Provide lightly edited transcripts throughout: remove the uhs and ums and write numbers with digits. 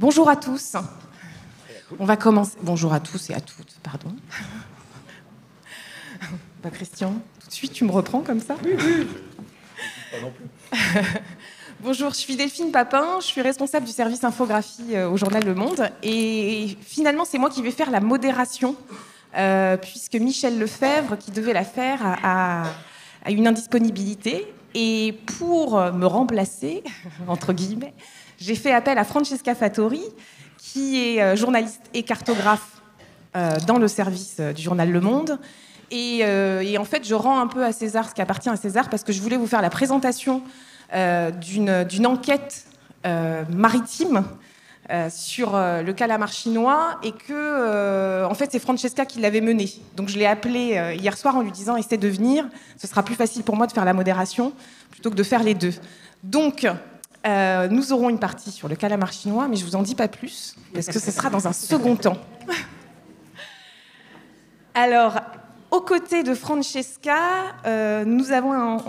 Bonjour à tous. On va commencer. Bonjour à tous et à toutes, pardon. Bah, Christian, tout de suite tu me reprends comme ça? Oui, oui. Pas non plus. Bonjour, je suis Delphine Papin, je suis responsable du service infographie au journal Le Monde. Et finalement, c'est moi qui vais faire la modération, puisque Michel Lefebvre, qui devait la faire, a une indisponibilité. Et pour me remplacer, entre guillemets, j'ai fait appel à Francesca Fattori, qui est journaliste et cartographe dans le service du journal Le Monde. Et en fait, je rends un peu à César ce qui appartient à César, parce que je voulais vous faire la présentation d'une enquête maritime sur le calamar chinois, et que, en fait, c'est Francesca qui l'avait menée. Donc, je l'ai appelée hier soir en lui disant « Essaie de venir, ce sera plus facile pour moi de faire la modération plutôt que de faire les deux. » Donc, nous aurons une partie sur le calamar chinois, mais je ne vous en dis pas plus, parce que ce sera dans un second temps. Alors, aux côtés de Francesca, nous avons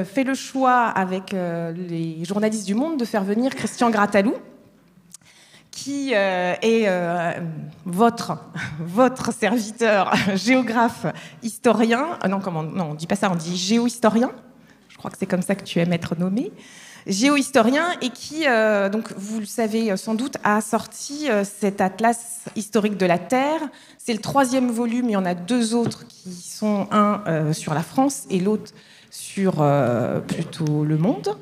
fait le choix avec les journalistes du Monde de faire venir Christian Gratalou, qui est votre serviteur, géographe, historien. Non, on ne dit pas ça, on dit géohistorien. Je crois que c'est comme ça que tu aimes être nommé. Géohistorien, et qui, donc, vous le savez sans doute, a sorti cet atlas historique de la Terre. C'est le 3e volume, il y en a 2 autres qui sont un sur la France et l'autre sur plutôt le monde.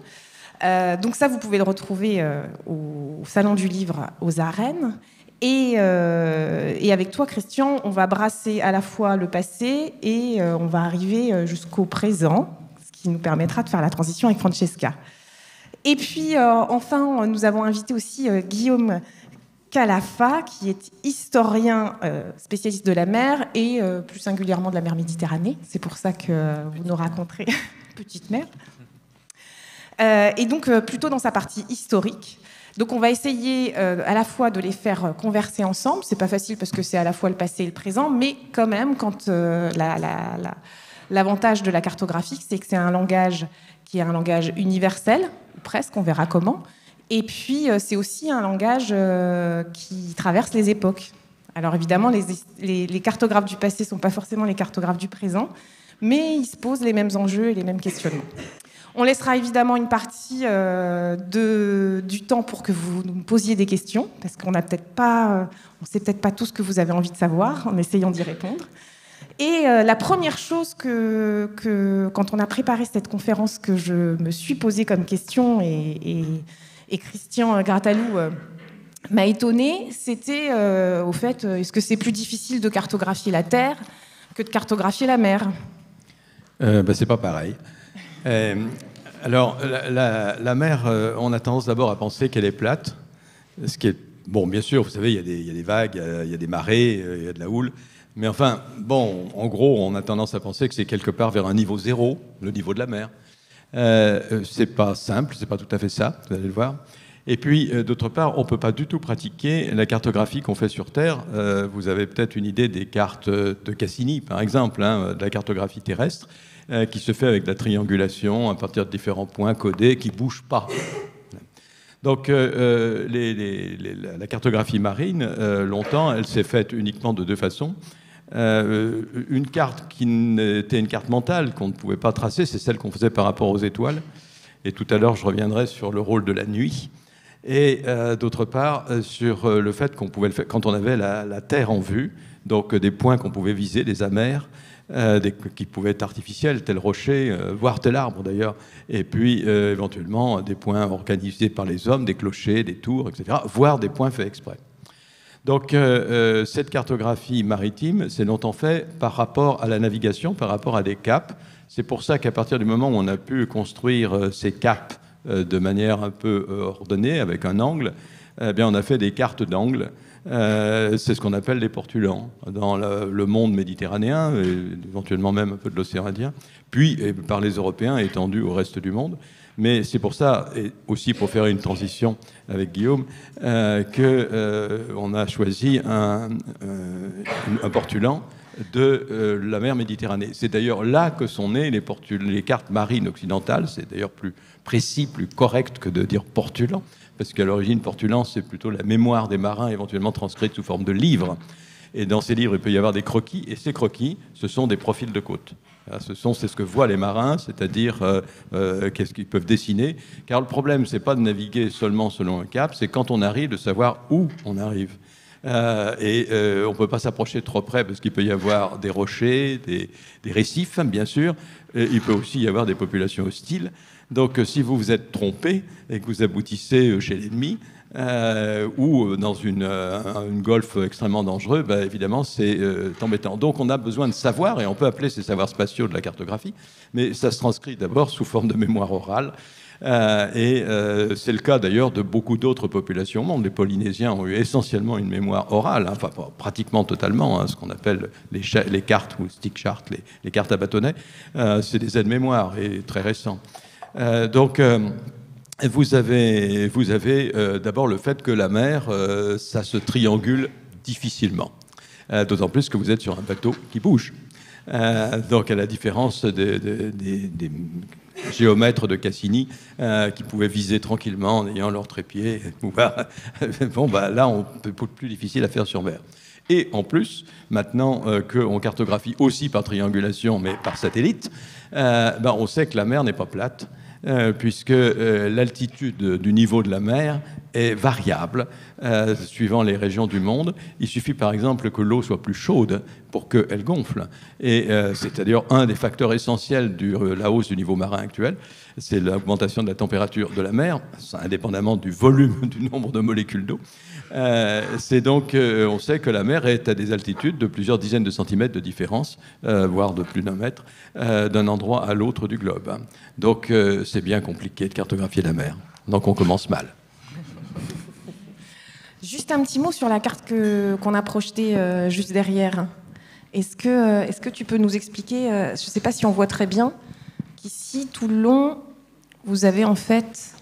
Donc ça, vous pouvez le retrouver au Salon du Livre aux Arènes. Et avec toi, Christian, on va brasser à la fois le passé et on va arriver jusqu'au présent, ce qui nous permettra de faire la transition avec Francesca. Et puis, enfin, nous avons invité aussi Guillaume Calafa, qui est historien spécialiste de la mer, et plus singulièrement de la mer Méditerranée. C'est pour ça que vous nous raconterez Petite Mer. Et donc, plutôt dans sa partie historique. Donc, on va essayer à la fois de les faire converser ensemble. C'est pas facile parce que c'est à la fois le passé et le présent, mais quand même, quand l'avantage de la cartographie, c'est que c'est un langage qui est un langage universel, ou presque, on verra comment. Et puis, c'est aussi un langage qui traverse les époques. Alors évidemment, les cartographes du passé ne sont pas forcément les cartographes du présent, mais ils se posent les mêmes enjeux et les mêmes questionnements. On laissera évidemment une partie du temps pour que vous nous posiez des questions, parce qu'on ne sait peut-être pas tout ce que vous avez envie de savoir, en essayant d'y répondre. Et la première chose quand on a préparé cette conférence, que je me suis posée comme question, et Christian Gratalou m'a étonnée, c'était au fait, est-ce que c'est plus difficile de cartographier la Terre que de cartographier la mer? C'est pas pareil. Alors, la mer, on a tendance d'abord à penser qu'elle est plate, ce qui est... Bon, bien sûr, vous savez, il y a des vagues, il y a des marées, il y a de la houle. Mais enfin, bon, en gros, on a tendance à penser que c'est quelque part vers un niveau zéro, le niveau de la mer. C'est pas simple, c'est pas tout à fait ça, vous allez le voir. Et puis, d'autre part, on peut pas du tout pratiquer la cartographie qu'on fait sur Terre. Vous avez peut-être une idée des cartes de Cassini, par exemple, de la cartographie terrestre, qui se fait avec de la triangulation à partir de différents points codés qui bougent pas. Donc, la cartographie marine, longtemps, elle s'est faite uniquement de 2 façons. Une carte qui était une carte mentale qu'on ne pouvait pas tracer, c'est celle qu'on faisait par rapport aux étoiles. Et tout à l'heure, je reviendrai sur le rôle de la nuit. Et d'autre part, sur le fait qu'on pouvait le faire quand on avait la Terre en vue, donc des points qu'on pouvait viser, des amers, qui pouvaient être artificiels, tel rocher, voire tel arbre d'ailleurs, et puis éventuellement des points organisés par les hommes, des clochers, des tours, etc., voire des points faits exprès. Donc cette cartographie maritime, c'est longtemps fait par rapport à la navigation, par rapport à des caps. C'est pour ça qu'à partir du moment où on a pu construire ces caps de manière un peu ordonnée, avec un angle, eh bien on a fait des cartes d'angle. C'est ce qu'on appelle les portulans dans le monde méditerranéen, et éventuellement même un peu de l'océan Indien, puis par les Européens étendus au reste du monde. Mais c'est pour ça, et aussi pour faire une transition avec Guillaume, qu'on a choisi un portulan de la mer Méditerranée. C'est d'ailleurs là que sont nées les cartes marines occidentales. C'est d'ailleurs plus précis, plus correct que de dire portulan, parce qu'à l'origine, portulan, c'est plutôt la mémoire des marins, éventuellement transcrite sous forme de livres. Et dans ces livres, il peut y avoir des croquis, et ces croquis, ce sont des profils de côte. C'est ce que voient les marins, c'est-à-dire qu'est-ce qu'ils peuvent dessiner. Car le problème, c'est pas de naviguer seulement selon un cap, c'est quand on arrive de savoir où on arrive. On ne peut pas s'approcher trop près parce qu'il peut y avoir des rochers, des récifs, bien sûr. Et il peut aussi y avoir des populations hostiles. Donc, si vous vous êtes trompé et que vous aboutissez chez l'ennemi, ou dans une golfe extrêmement dangereux, bah, évidemment, c'est embêtant. Donc, on a besoin de savoir, et on peut appeler ces savoirs spatiaux de la cartographie, mais ça se transcrit d'abord sous forme de mémoire orale. C'est le cas d'ailleurs de beaucoup d'autres populations au monde. Les Polynésiens ont eu essentiellement une mémoire orale, hein, enfin pratiquement totalement, hein, ce qu'on appelle les cartes ou stick charts, les cartes à bâtonnets. C'est des aides-mémoires et très récents. Vous avez d'abord le fait que la mer, ça se triangule difficilement. D'autant plus que vous êtes sur un bateau qui bouge. Donc à la différence des géomètres de Cassini qui pouvaient viser tranquillement en ayant leur trépied. Là, c'est plus difficile à faire sur mer. Et en plus, maintenant qu'on cartographie aussi par triangulation, mais par satellite, on sait que la mer n'est pas plate. Puisque l'altitude du niveau de la mer est variable suivant les régions du monde. Il suffit par exemple que l'eau soit plus chaude pour qu'elle gonfle. Et c'est-à-dire un des facteurs essentiels de la hausse du niveau marin actuel, c'est l'augmentation de la température de la mer, indépendamment du volume, du nombre de molécules d'eau. C'est donc, on sait que la mer est à des altitudes de plusieurs dizaines de centimètres de différence, voire de plus d'1 mètre, d'un endroit à l'autre du globe. Donc c'est bien compliqué de cartographier la mer. Donc on commence mal. Juste un petit mot sur la carte qu'on a projetée juste derrière. Est-ce que tu peux nous expliquer, je ne sais pas si on voit très bien, qu'ici, tout le long, vous avez en fait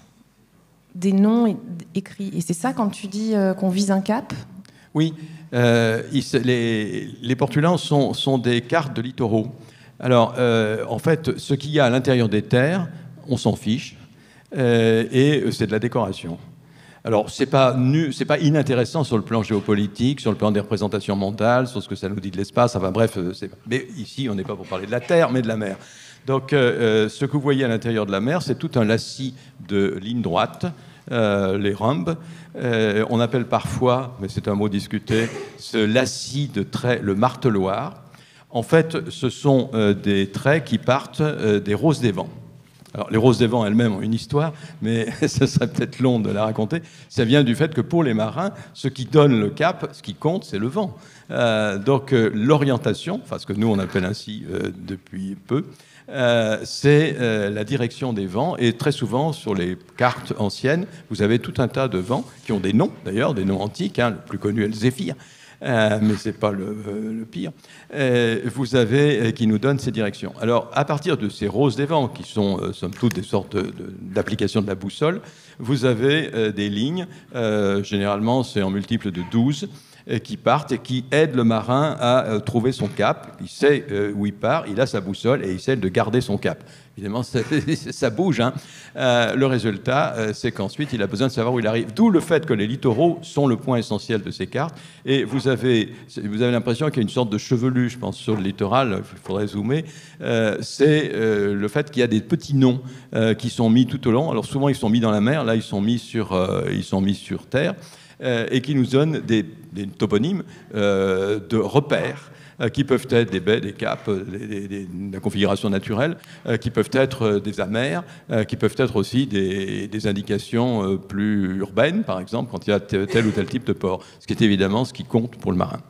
des noms écrits. Et c'est ça quand tu dis qu'on vise un cap ? Oui, les portulans sont des cartes de littoraux. Alors, en fait, ce qu'il y a à l'intérieur des terres, on s'en fiche, et c'est de la décoration. Alors, c'est pas inintéressant sur le plan géopolitique, sur le plan des représentations mentales, sur ce que ça nous dit de l'espace, enfin bref, mais ici, on n'est pas pour parler de la terre, mais de la mer. Donc, ce que vous voyez à l'intérieur de la mer, c'est tout un lacis de lignes droites, les rhombes. On appelle parfois, mais c'est un mot discuté, ce lacis de traits le marteloir. En fait, ce sont des traits qui partent des roses des vents. Alors, les roses des vents elles-mêmes ont une histoire, mais ce serait peut-être long de la raconter. Ça vient du fait que pour les marins, ce qui donne le cap, ce qui compte, c'est le vent. Donc, l'orientation, enfin ce que nous on appelle ainsi depuis peu, c'est la direction des vents. Et très souvent, sur les cartes anciennes, vous avez tout un tas de vents qui ont des noms, d'ailleurs, des noms antiques. Hein, le plus connu est le Zéphyr. Mais ce n'est pas le pire, vous avez qui nous donne ces directions. Alors, à partir de ces roses des vents, qui sont, somme toute, des sortes d'applications de la boussole, vous avez des lignes, généralement c'est en multiples de 12, qui partent et qui aident le marin à trouver son cap. Il sait où il part, il a sa boussole et il sait de garder son cap. Évidemment, ça bouge. Hein. Le résultat, c'est qu'ensuite, il a besoin de savoir où il arrive. D'où le fait que les littoraux sont le point essentiel de ces cartes. Et vous avez l'impression qu'il y a une sorte de chevelu, je pense, sur le littoral. Il faudrait zoomer. C'est le fait qu'il y a des petits noms qui sont mis tout au long. Alors souvent, ils sont mis dans la mer. Là, ils sont mis sur terre. Et qui nous donnent des toponymes de repères qui peuvent être des baies, des caps, la configuration naturelle, qui peuvent être des amers, qui peuvent être aussi des indications plus urbaines, par exemple, quand il y a tel ou tel type de port, ce qui est évidemment ce qui compte pour le marin.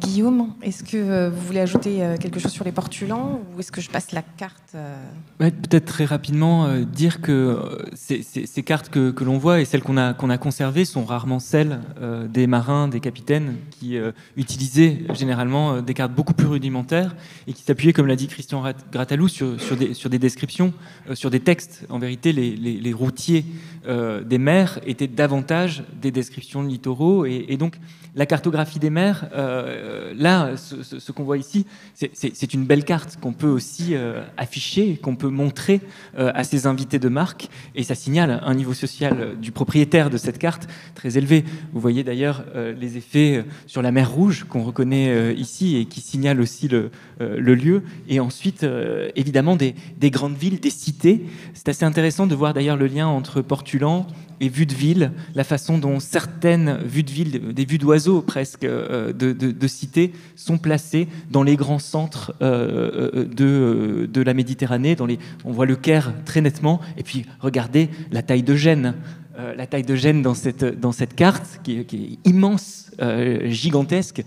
Guillaume, est-ce que vous voulez ajouter quelque chose sur les portulans ou est-ce que je passe la carte Ouais, peut-être très rapidement dire que ces cartes que l'on voit et celles qu'on a conservées sont rarement celles des marins, des capitaines qui utilisaient généralement des cartes beaucoup plus rudimentaires et qui s'appuyaient, comme l'a dit Christian Grattalou, sur des descriptions, sur des textes. En vérité, les routiers des mers étaient davantage des descriptions de littoraux et donc la cartographie des mers, là, ce qu'on voit ici, c'est une belle carte qu'on peut aussi afficher, qu'on peut montrer à ses invités de marque, et ça signale un niveau social du propriétaire de cette carte très élevé. Vous voyez d'ailleurs les effets sur la mer Rouge qu'on reconnaît ici et qui signalent aussi le lieu, et ensuite évidemment des grandes villes, des cités. C'est assez intéressant de voir d'ailleurs le lien entre Portulan et vues de ville, la façon dont certaines vues de ville, des vues d'oiseaux presque de cités, sont placées dans les grands centres de la Méditerranée. On voit le Caire très nettement, et puis regardez la taille de Gênes. La taille de Gênes dans cette carte, qui est immense, gigantesque,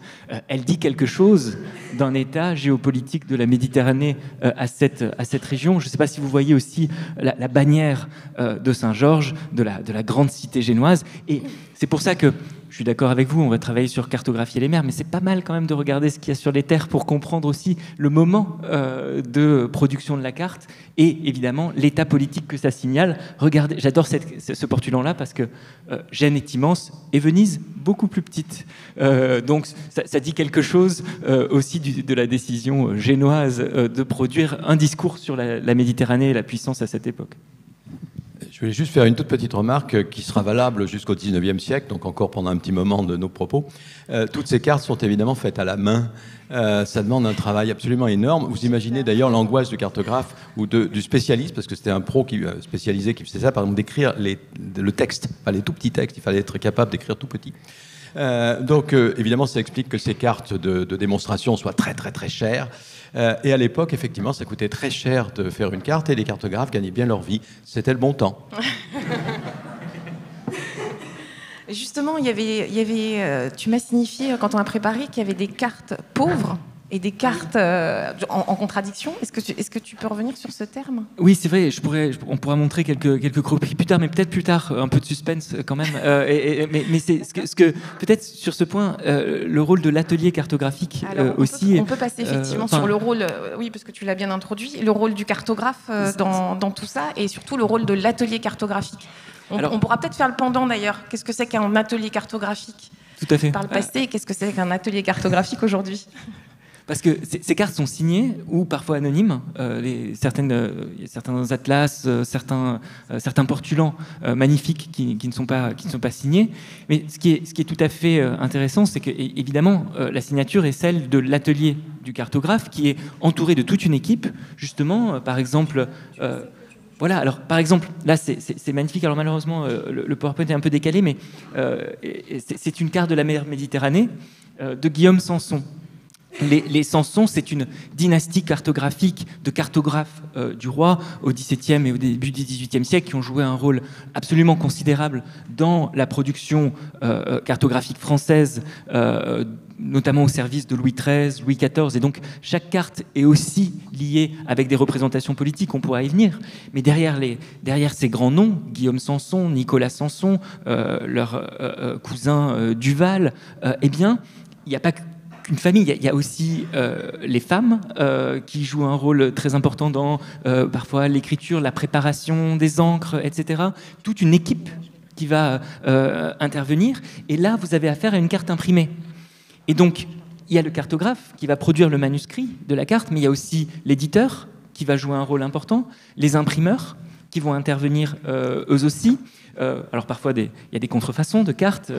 elle dit quelque chose d'un état géopolitique de la Méditerranée à cette région. Je ne sais pas si vous voyez aussi la bannière de Saint-Georges, de la grande cité génoise. Et c'est pour ça que je suis d'accord avec vous, on va travailler sur cartographier les mers, mais c'est pas mal quand même de regarder ce qu'il y a sur les terres pour comprendre aussi le moment de production de la carte et évidemment l'état politique que ça signale. Regardez, j'adore ce portulan-là parce que Gênes est immense et Venise beaucoup plus petite. Donc ça dit quelque chose aussi de la décision génoise de produire un discours sur la Méditerranée et la puissance à cette époque. Je voulais juste faire une toute petite remarque qui sera valable jusqu'au 19e siècle, donc encore pendant un petit moment de nos propos. Toutes ces cartes sont évidemment faites à la main. Ça demande un travail absolument énorme. Vous imaginez d'ailleurs l'angoisse du cartographe ou du spécialiste, parce que c'était un pro spécialisé qui faisait ça, par exemple d'écrire le texte, enfin, les tout petits textes, il fallait être capable d'écrire tout petit. Donc évidemment ça explique que ces cartes de démonstration soient très très très chères. Et à l'époque, effectivement, ça coûtait très cher de faire une carte et les cartographes gagnaient bien leur vie. C'était le bon temps. Justement, tu m'as signifié, quand on a préparé, qu'il y avait des cartes pauvres et des cartes en contradiction. Est-ce que tu peux revenir sur ce terme ? Oui, c'est vrai, on pourra montrer quelques croquis plus tard, mais peut-être plus tard, un peu de suspense quand même. Mais c'est ce que peut-être sur ce point, le rôle de l'atelier cartographique. Alors, aussi. On peut passer effectivement sur le rôle, oui, parce que tu l'as bien introduit, le rôle du cartographe dans tout ça, et surtout le rôle de l'atelier cartographique. On pourra peut-être faire le pendant d'ailleurs. Qu'est-ce que c'est qu'un atelier cartographique ? Tout à fait. Par le passé, qu'est-ce que c'est qu'un atelier cartographique aujourd'hui ? Parce que ces cartes sont signées ou parfois anonymes. Certains atlas, certains portulans magnifiques qui ne sont pas signés. Mais ce qui est tout à fait intéressant, c'est que évidemment la signature est celle de l'atelier du cartographe qui est entouré de toute une équipe. Justement, par exemple. Voilà, alors par exemple, là c'est magnifique, alors malheureusement le PowerPoint est un peu décalé, mais c'est une carte de la mer Méditerranée de Guillaume Sanson. Les Sanson, c'est une dynastie cartographique de cartographes du roi au XVIIe et au début du XVIIIe siècle qui ont joué un rôle absolument considérable dans la production cartographique française, notamment au service de Louis XIII, Louis XIV. Et donc, chaque carte est aussi liée avec des représentations politiques, on pourra y venir. Mais derrière ces grands noms, Guillaume Sanson, Nicolas Sanson, leur cousin Duval, eh bien, il n'y a pas qu'une famille, il y a aussi les femmes qui jouent un rôle très important dans parfois l'écriture, la préparation des encres, etc. Toute une équipe qui va intervenir. Et là, vous avez affaire à une carte imprimée. Et donc, il y a le cartographe qui va produire le manuscrit de la carte, mais il y a aussi l'éditeur qui va jouer un rôle important, les imprimeurs qui vont intervenir eux aussi. Alors parfois, il y a des contrefaçons de cartes.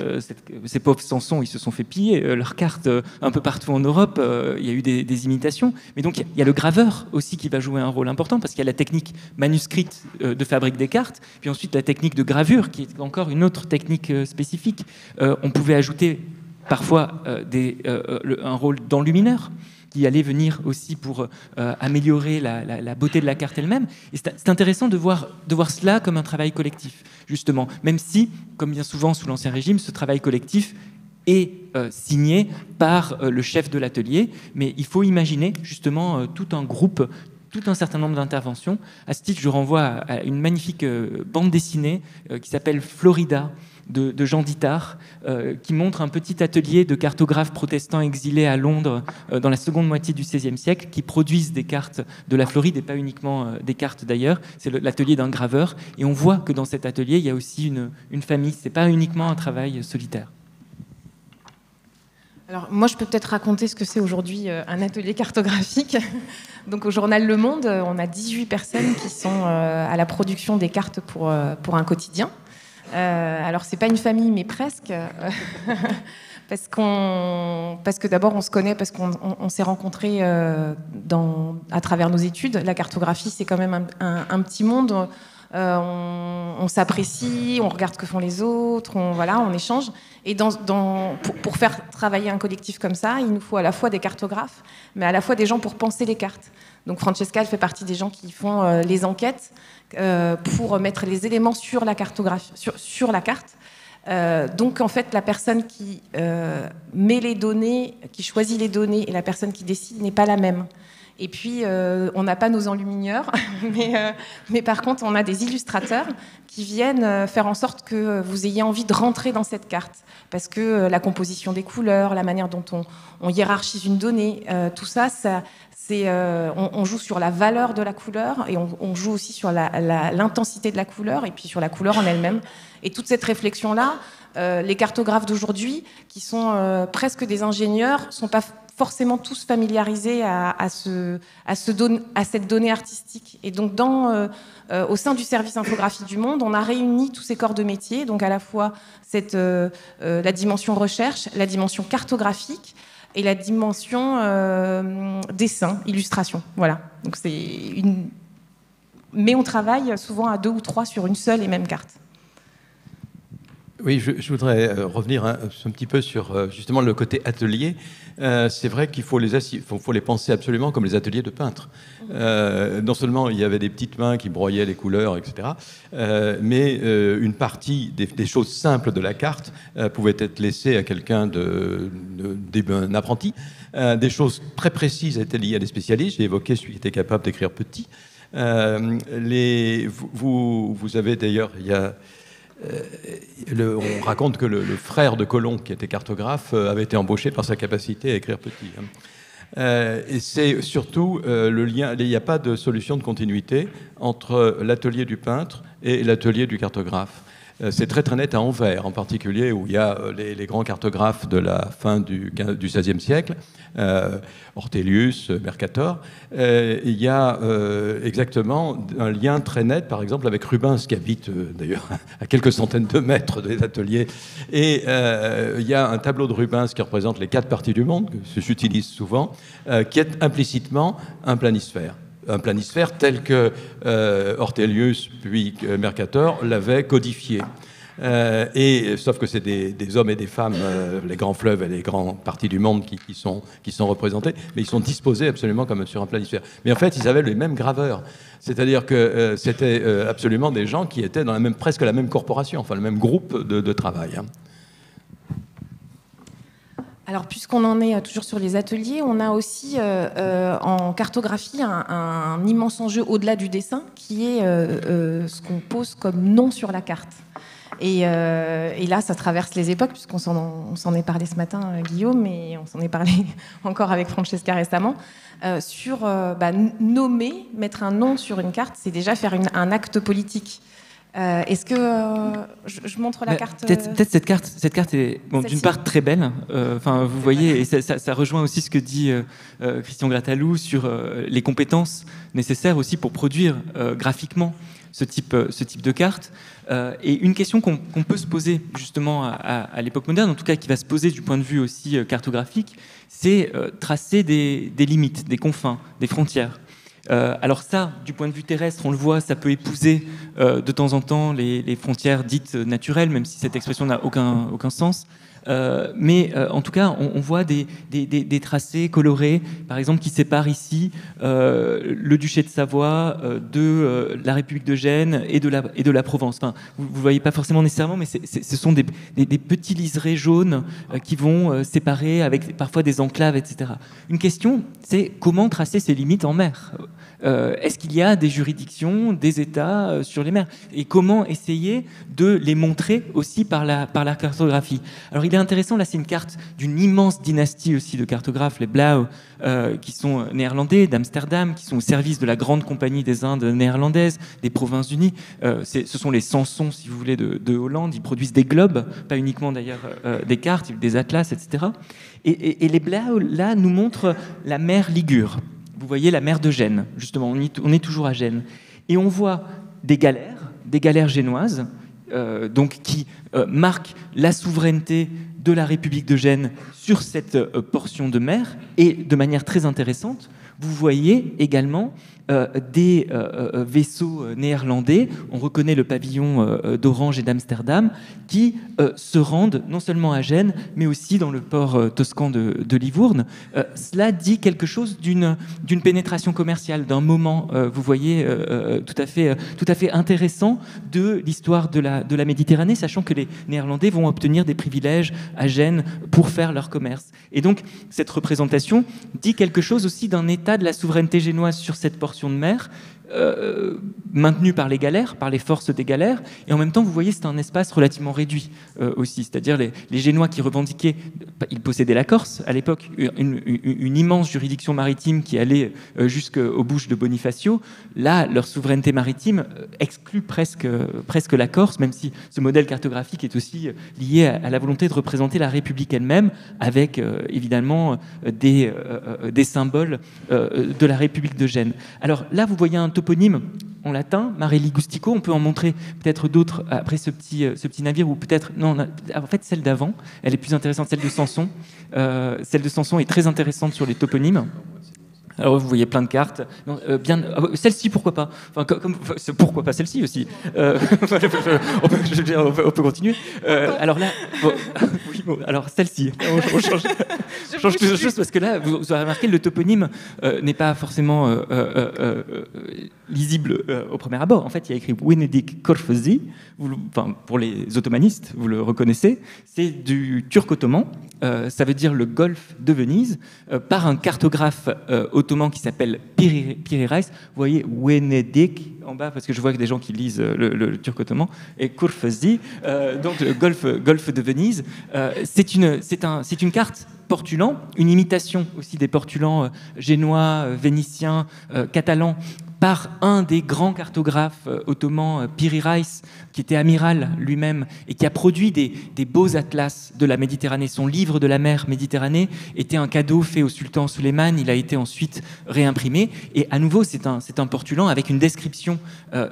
Ces pauvres Sanson, ils se sont fait piller leurs cartes un peu partout en Europe. Il y a eu des imitations. Mais donc, il y a le graveur aussi qui va jouer un rôle important parce qu'il y a la technique manuscrite de fabrique des cartes, puis ensuite la technique de gravure qui est encore une autre technique spécifique. On pouvait ajouter parfois un rôle d'enlumineur qui allait venir aussi pour améliorer la beauté de la carte elle-même. Et c'est intéressant de voir cela comme un travail collectif, justement. Même si, comme bien souvent sous l'Ancien Régime, ce travail collectif est signé par le chef de l'atelier, mais il faut imaginer justement tout un groupe, tout un certain nombre d'interventions. À ce titre, je renvoie à une magnifique bande dessinée qui s'appelle Florida, de Jean Dittard, qui montre un petit atelier de cartographes protestants exilés à Londres dans la seconde moitié du XVIe siècle, qui produisent des cartes de la Floride et pas uniquement des cartes d'ailleurs. C'est l'atelier d'un graveur. Et on voit que dans cet atelier, il y a aussi une famille. Ce n'est pas uniquement un travail solitaire. Alors, moi, je peux peut-être raconter ce que c'est aujourd'hui un atelier cartographique. Donc, au journal Le Monde, on a 18 personnes qui sont à la production des cartes pour un quotidien. Alors, c'est pas une famille, mais presque. Parce que d'abord, on se connaît, parce qu'on s'est rencontrés à travers nos études. La cartographie, c'est quand même un petit monde. On s'apprécie, on regarde ce que font les autres, on échange. Et pour faire travailler un collectif comme ça, il nous faut à la fois des cartographes, mais à la fois des gens pour penser les cartes. Donc Francesca, elle fait partie des gens qui font les enquêtes pour mettre les éléments sur la cartographie, sur la carte. Donc en fait, la personne qui met les données, qui choisit les données, et la personne qui décide n'est pas la même. Et puis, on n'a pas nos enlumineurs, mais par contre, on a des illustrateurs qui viennent faire en sorte que vous ayez envie de rentrer dans cette carte. Parce que la composition des couleurs, la manière dont on hiérarchise une donnée, tout ça, on joue sur la valeur de la couleur et on joue aussi sur l'intensité de la couleur et puis sur la couleur en elle-même. Et toute cette réflexion-là, les cartographes d'aujourd'hui, qui sont presque des ingénieurs, sont pas forcément tous familiarisés à cette donnée artistique. Et donc, au sein du service infographie du Monde, on a réuni tous ces corps de métier, donc à la fois la dimension recherche, la dimension cartographique et la dimension dessin, illustration. Voilà. Donc mais on travaille souvent à 2 ou 3 sur une seule et même carte. Oui, je voudrais revenir un petit peu sur justement le côté atelier. C'est vrai qu'il faut les penser absolument comme les ateliers de peintres. Non seulement il y avait des petites mains qui broyaient les couleurs, etc., mais une partie des choses simples de la carte pouvait être laissée à quelqu'un d'un apprenti. Des choses très précises étaient liées à des spécialistes. J'ai évoqué celui qui était capable d'écrire petit. Vous avez d'ailleurs, on raconte que le frère de Colomb, qui était cartographe, avait été embauché par sa capacité à écrire petit. Et c'est surtout le lien. Il n'y a pas de solution de continuité entre l'atelier du peintre et l'atelier du cartographe. C'est très très net à Anvers, en particulier, où il y a les grands cartographes de la fin du XVIe siècle, Ortelius, Mercator. Il y a exactement un lien très net, par exemple, avec Rubens, qui habite d'ailleurs à quelques centaines de mètres des ateliers. Et il y a un tableau de Rubens qui représente les 4 parties du monde, que j'utilise souvent, qui est implicitement un planisphère. Un planisphère tel que Ortelius puis Mercator l'avaient codifié. Sauf que c'est des hommes et des femmes, les grands fleuves et les grandes parties du monde qui sont représentés, mais ils sont disposés absolument comme sur un planisphère. Mais en fait, ils avaient les mêmes graveurs. C'est-à-dire que c'était absolument des gens qui étaient dans presque la même corporation, enfin le même groupe de travail. Alors, puisqu'on en est toujours sur les ateliers, on a aussi en cartographie un immense enjeu au-delà du dessin, qui est ce qu'on pose comme nom sur la carte. Et là, ça traverse les époques, puisqu'on s'en est parlé ce matin, Guillaume, et on s'en est parlé encore avec Francesca récemment, sur nommer, mettre un nom sur une carte, c'est déjà faire un acte politique. Est-ce que je montre la carte Peut-être cette carte est d'une part très belle. Vous voyez, et ça rejoint aussi ce que dit Christian Gratalou sur les compétences nécessaires aussi pour produire graphiquement ce type de carte. Et une question qu'on peut se poser justement à l'époque moderne, en tout cas qui va se poser du point de vue aussi cartographique, c'est tracer des limites, des confins, des frontières. Alors ça, du point de vue terrestre, on le voit, ça peut épouser de temps en temps les frontières dites naturelles, même si cette expression n'a aucun sens. Mais en tout cas, on voit des tracés colorés, par exemple, qui séparent ici le duché de Savoie de la République de Gênes et de la Provence. Enfin, vous ne voyez pas forcément nécessairement, mais ce sont des petits liserés jaunes qui vont séparer avec parfois des enclaves, etc. Une question, c'est comment tracer ces limites en mer ? Est-ce qu'il y a des juridictions, des États sur les mers ? Et comment essayer de les montrer aussi par la cartographie ? Alors il est intéressant, là c'est une carte d'une immense dynastie aussi de cartographes, les Blauw, qui sont néerlandais, d'Amsterdam, qui sont au service de la grande compagnie des Indes néerlandaises, des Provinces-Unies. Ce sont les Samson, si vous voulez, de Hollande. Ils produisent des globes, pas uniquement d'ailleurs des cartes, des atlas, etc. Et les Blauw, là, nous montrent la mer Ligure. Vous voyez la mer de Gênes, justement, on est toujours à Gênes. Et on voit des galères génoises, donc qui marquent la souveraineté de la République de Gênes sur cette portion de mer. Et de manière très intéressante, vous voyez également des vaisseaux néerlandais, on reconnaît le pavillon d'Orange et d'Amsterdam, qui se rendent non seulement à Gênes, mais aussi dans le port toscan de Livourne. Cela dit quelque chose d'une pénétration commerciale, d'un moment, vous voyez, tout à fait intéressant de l'histoire de la Méditerranée, sachant que les Néerlandais vont obtenir des privilèges à Gênes pour faire leur commerce. Et donc, cette représentation dit quelque chose aussi d'un état de la souveraineté génoise sur cette portion de mer, maintenue par les galères, par les forces des galères, et en même temps, vous voyez, c'est un espace relativement réduit aussi, c'est-à-dire les Génois qui revendiquaient, ils possédaient la Corse à l'époque, une immense juridiction maritime qui allait jusqu'aux bouches de Bonifacio. Là, leur souveraineté maritime exclut presque la Corse, même si ce modèle cartographique est aussi lié à la volonté de représenter la République elle-même, avec évidemment des symboles de la République de Gênes. Alors là, vous voyez un toponyme en latin, Mare Ligustico. On peut en montrer peut-être d'autres après ce petit navire, ou peut-être non. En fait, celle d'avant, elle est plus intéressante, celle de Samson. Celle de Samson est très intéressante sur les toponymes. Alors vous voyez plein de cartes. Non, celle-ci, pourquoi pas. Enfin, pourquoi pas celle-ci aussi. On peut continuer. Alors là, alors celle-ci. On change quelque chose parce que là, vous avez remarqué, le toponyme n'est pas forcément lisible au premier abord. En fait, il y a écrit Venedig Korfezi. Pour les ottomanistes, vous le reconnaissez. C'est du turc ottoman. Ça veut dire le golfe de Venise, par un cartographe ottoman qui s'appelle Piri Reis. Vous voyez Venedig en bas, parce que je vois que des gens qui lisent le turc ottoman, et Korfezi, donc le golfe de Venise. C'est une carte portulan, une imitation aussi des portulans génois, vénitiens, catalans, par un des grands cartographes ottomans, Piri Reis, qui était amiral lui-même et qui a produit des beaux atlas de la Méditerranée. Son livre de la mer Méditerranée était un cadeau fait au sultan Suleiman. Il a été ensuite réimprimé. Et à nouveau, c'est un portulan avec une description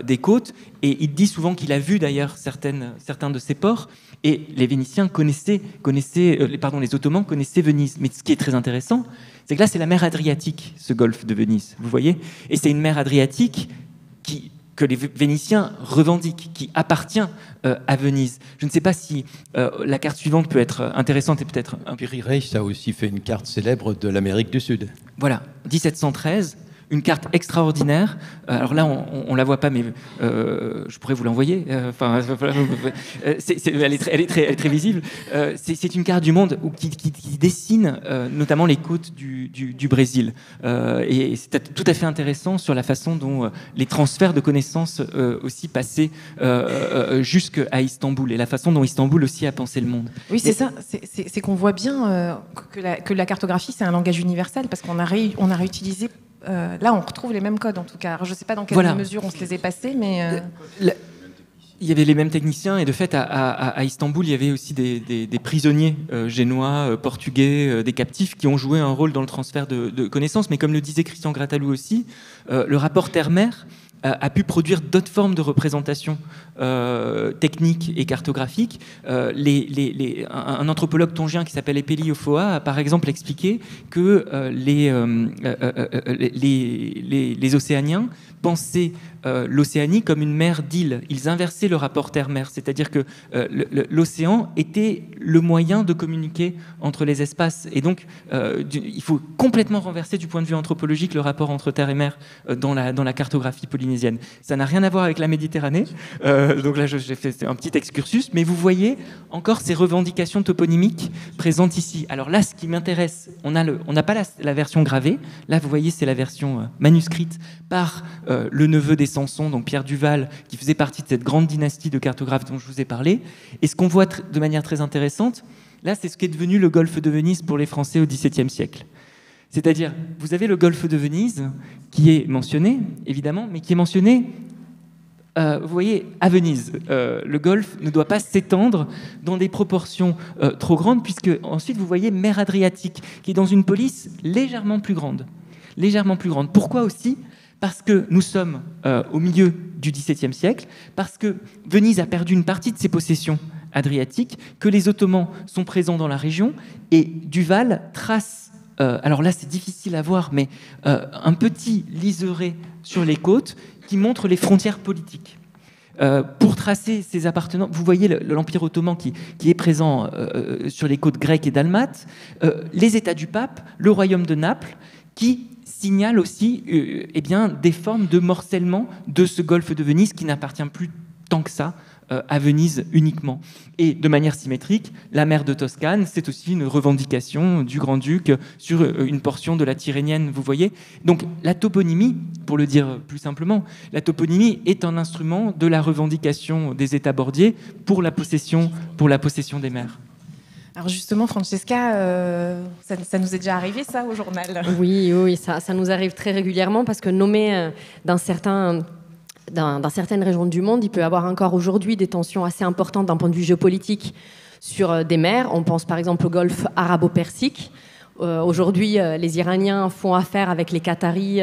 des côtes. Et il dit souvent qu'il a vu d'ailleurs certains de ces ports. Et les Vénitiens les Ottomans connaissaient Venise. Mais ce qui est très intéressant, c'est que là, c'est la mer Adriatique, ce golfe de Venise, vous voyez ? Et c'est une mer Adriatique que les Vénitiens revendiquent, qui appartient à Venise. Je ne sais pas si la carte suivante peut être intéressante et peut-être... Piri Reis a aussi fait une carte célèbre de l'Amérique du Sud. Voilà, 1713... Une carte extraordinaire. Alors là, on la voit pas, mais je pourrais vous l'envoyer. Elle est très visible. C'est une carte du monde qui dessine notamment les côtes du Brésil. Et c'est tout à fait intéressant sur la façon dont les transferts de connaissances aussi passaient jusqu'à Istanbul, et la façon dont Istanbul aussi a pensé le monde. Oui, c'est ça. C'est qu'on voit bien que la cartographie, c'est un langage universel, parce qu'on a réutilisé. Là, on retrouve les mêmes codes, en tout cas. Alors, je ne sais pas dans quelle mesure on se les est passés, mais... Il y avait les mêmes techniciens, et de fait, à Istanbul, il y avait aussi des prisonniers génois, portugais, des captifs qui ont joué un rôle dans le transfert de connaissances. Mais comme le disait Christian Grattalou aussi, le rapport terre-mer a pu produire d'autres formes de représentation techniques et cartographiques. Un anthropologue tongien qui s'appelle Epeli Ofoa a par exemple expliqué que les Océaniens pensaient l'Océanie comme une mer d'îles. Ils inversaient le rapport terre-mer, c'est-à-dire que l'océan était le moyen de communiquer entre les espaces. Et donc, il faut complètement renverser du point de vue anthropologique le rapport entre terre et mer dans la cartographie polynésienne. Ça n'a rien à voir avec la Méditerranée. Donc là, j'ai fait un petit excursus, mais vous voyez encore ces revendications toponymiques présentes ici. Alors là, ce qui m'intéresse, on n'a pas la version gravée. Là, vous voyez, c'est la version manuscrite par le neveu des Samson, donc Pierre Duval, qui faisait partie de cette grande dynastie de cartographes dont je vous ai parlé. Et ce qu'on voit de manière très intéressante, là, c'est ce qui est devenu le golfe de Venise pour les Français au XVIIe siècle. C'est-à-dire, vous avez le golfe de Venise qui est mentionné, évidemment, mais qui est mentionné, vous voyez, à Venise. Le golfe ne doit pas s'étendre dans des proportions trop grandes, puisque ensuite, vous voyez mer Adriatique, qui est dans une police légèrement plus grande. Légèrement plus grande. Pourquoi aussi ? Parce que nous sommes au milieu du XVIIe siècle, parce que Venise a perdu une partie de ses possessions adriatiques, que les Ottomans sont présents dans la région, et Duval trace, alors là c'est difficile à voir, mais un petit liseré sur les côtes qui montre les frontières politiques. Pour tracer ses appartenants, vous voyez l'Empire ottoman qui est présent sur les côtes grecques et dalmates, les États du pape, le royaume de Naples, qui signale aussi des formes de morcellement de ce golfe de Venise qui n'appartient plus tant que ça à Venise uniquement. Et de manière symétrique, la mer de Toscane, c'est aussi une revendication du grand-duc sur une portion de la Tyrrhénienne, vous voyez. Donc la toponymie, pour le dire plus simplement, la toponymie est un instrument de la revendication des États bordiers pour la possession des mers. Alors justement, Francesca, ça nous est déjà arrivé, ça, au journal ? Oui, ça nous arrive très régulièrement parce que nommer dans certaines régions du monde, il peut y avoir encore aujourd'hui des tensions assez importantes d'un point de vue géopolitique sur des mers. On pense par exemple au golfe arabo-persique. Aujourd'hui, les Iraniens font affaire avec les Qataris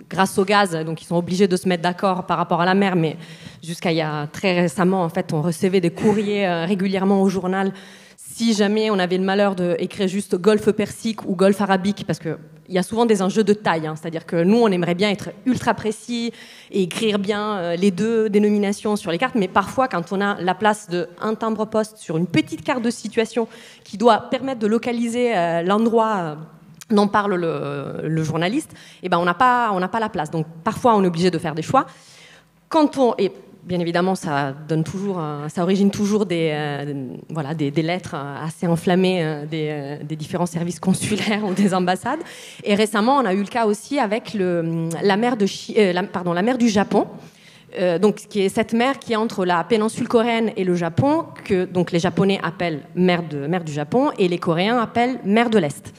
grâce au gaz, donc ils sont obligés de se mettre d'accord par rapport à la mer, mais jusqu'à il y a très récemment, en fait, on recevait des courriers régulièrement au journal. Si jamais on avait le malheur d'écrire juste golfe persique ou golfe arabique, parce qu'il y a souvent des enjeux de taille, c'est-à-dire que nous, on aimerait bien être ultra précis et écrire bien les deux dénominations sur les cartes, mais parfois, quand on a la place d'un timbre-poste sur une petite carte de situation qui doit permettre de localiser l'endroit dont parle le journaliste, eh ben, on n'a pas la place. Donc parfois, on est obligé de faire des choix. Et bien évidemment, ça origine toujours des lettres assez enflammées des différents services consulaires ou des ambassades. Et récemment, on a eu le cas aussi avec la mer du Japon. Donc, qui est cette mer qui est entre la péninsule coréenne et le Japon, que donc les Japonais appellent mer du Japon et les Coréens appellent mer de l'Est.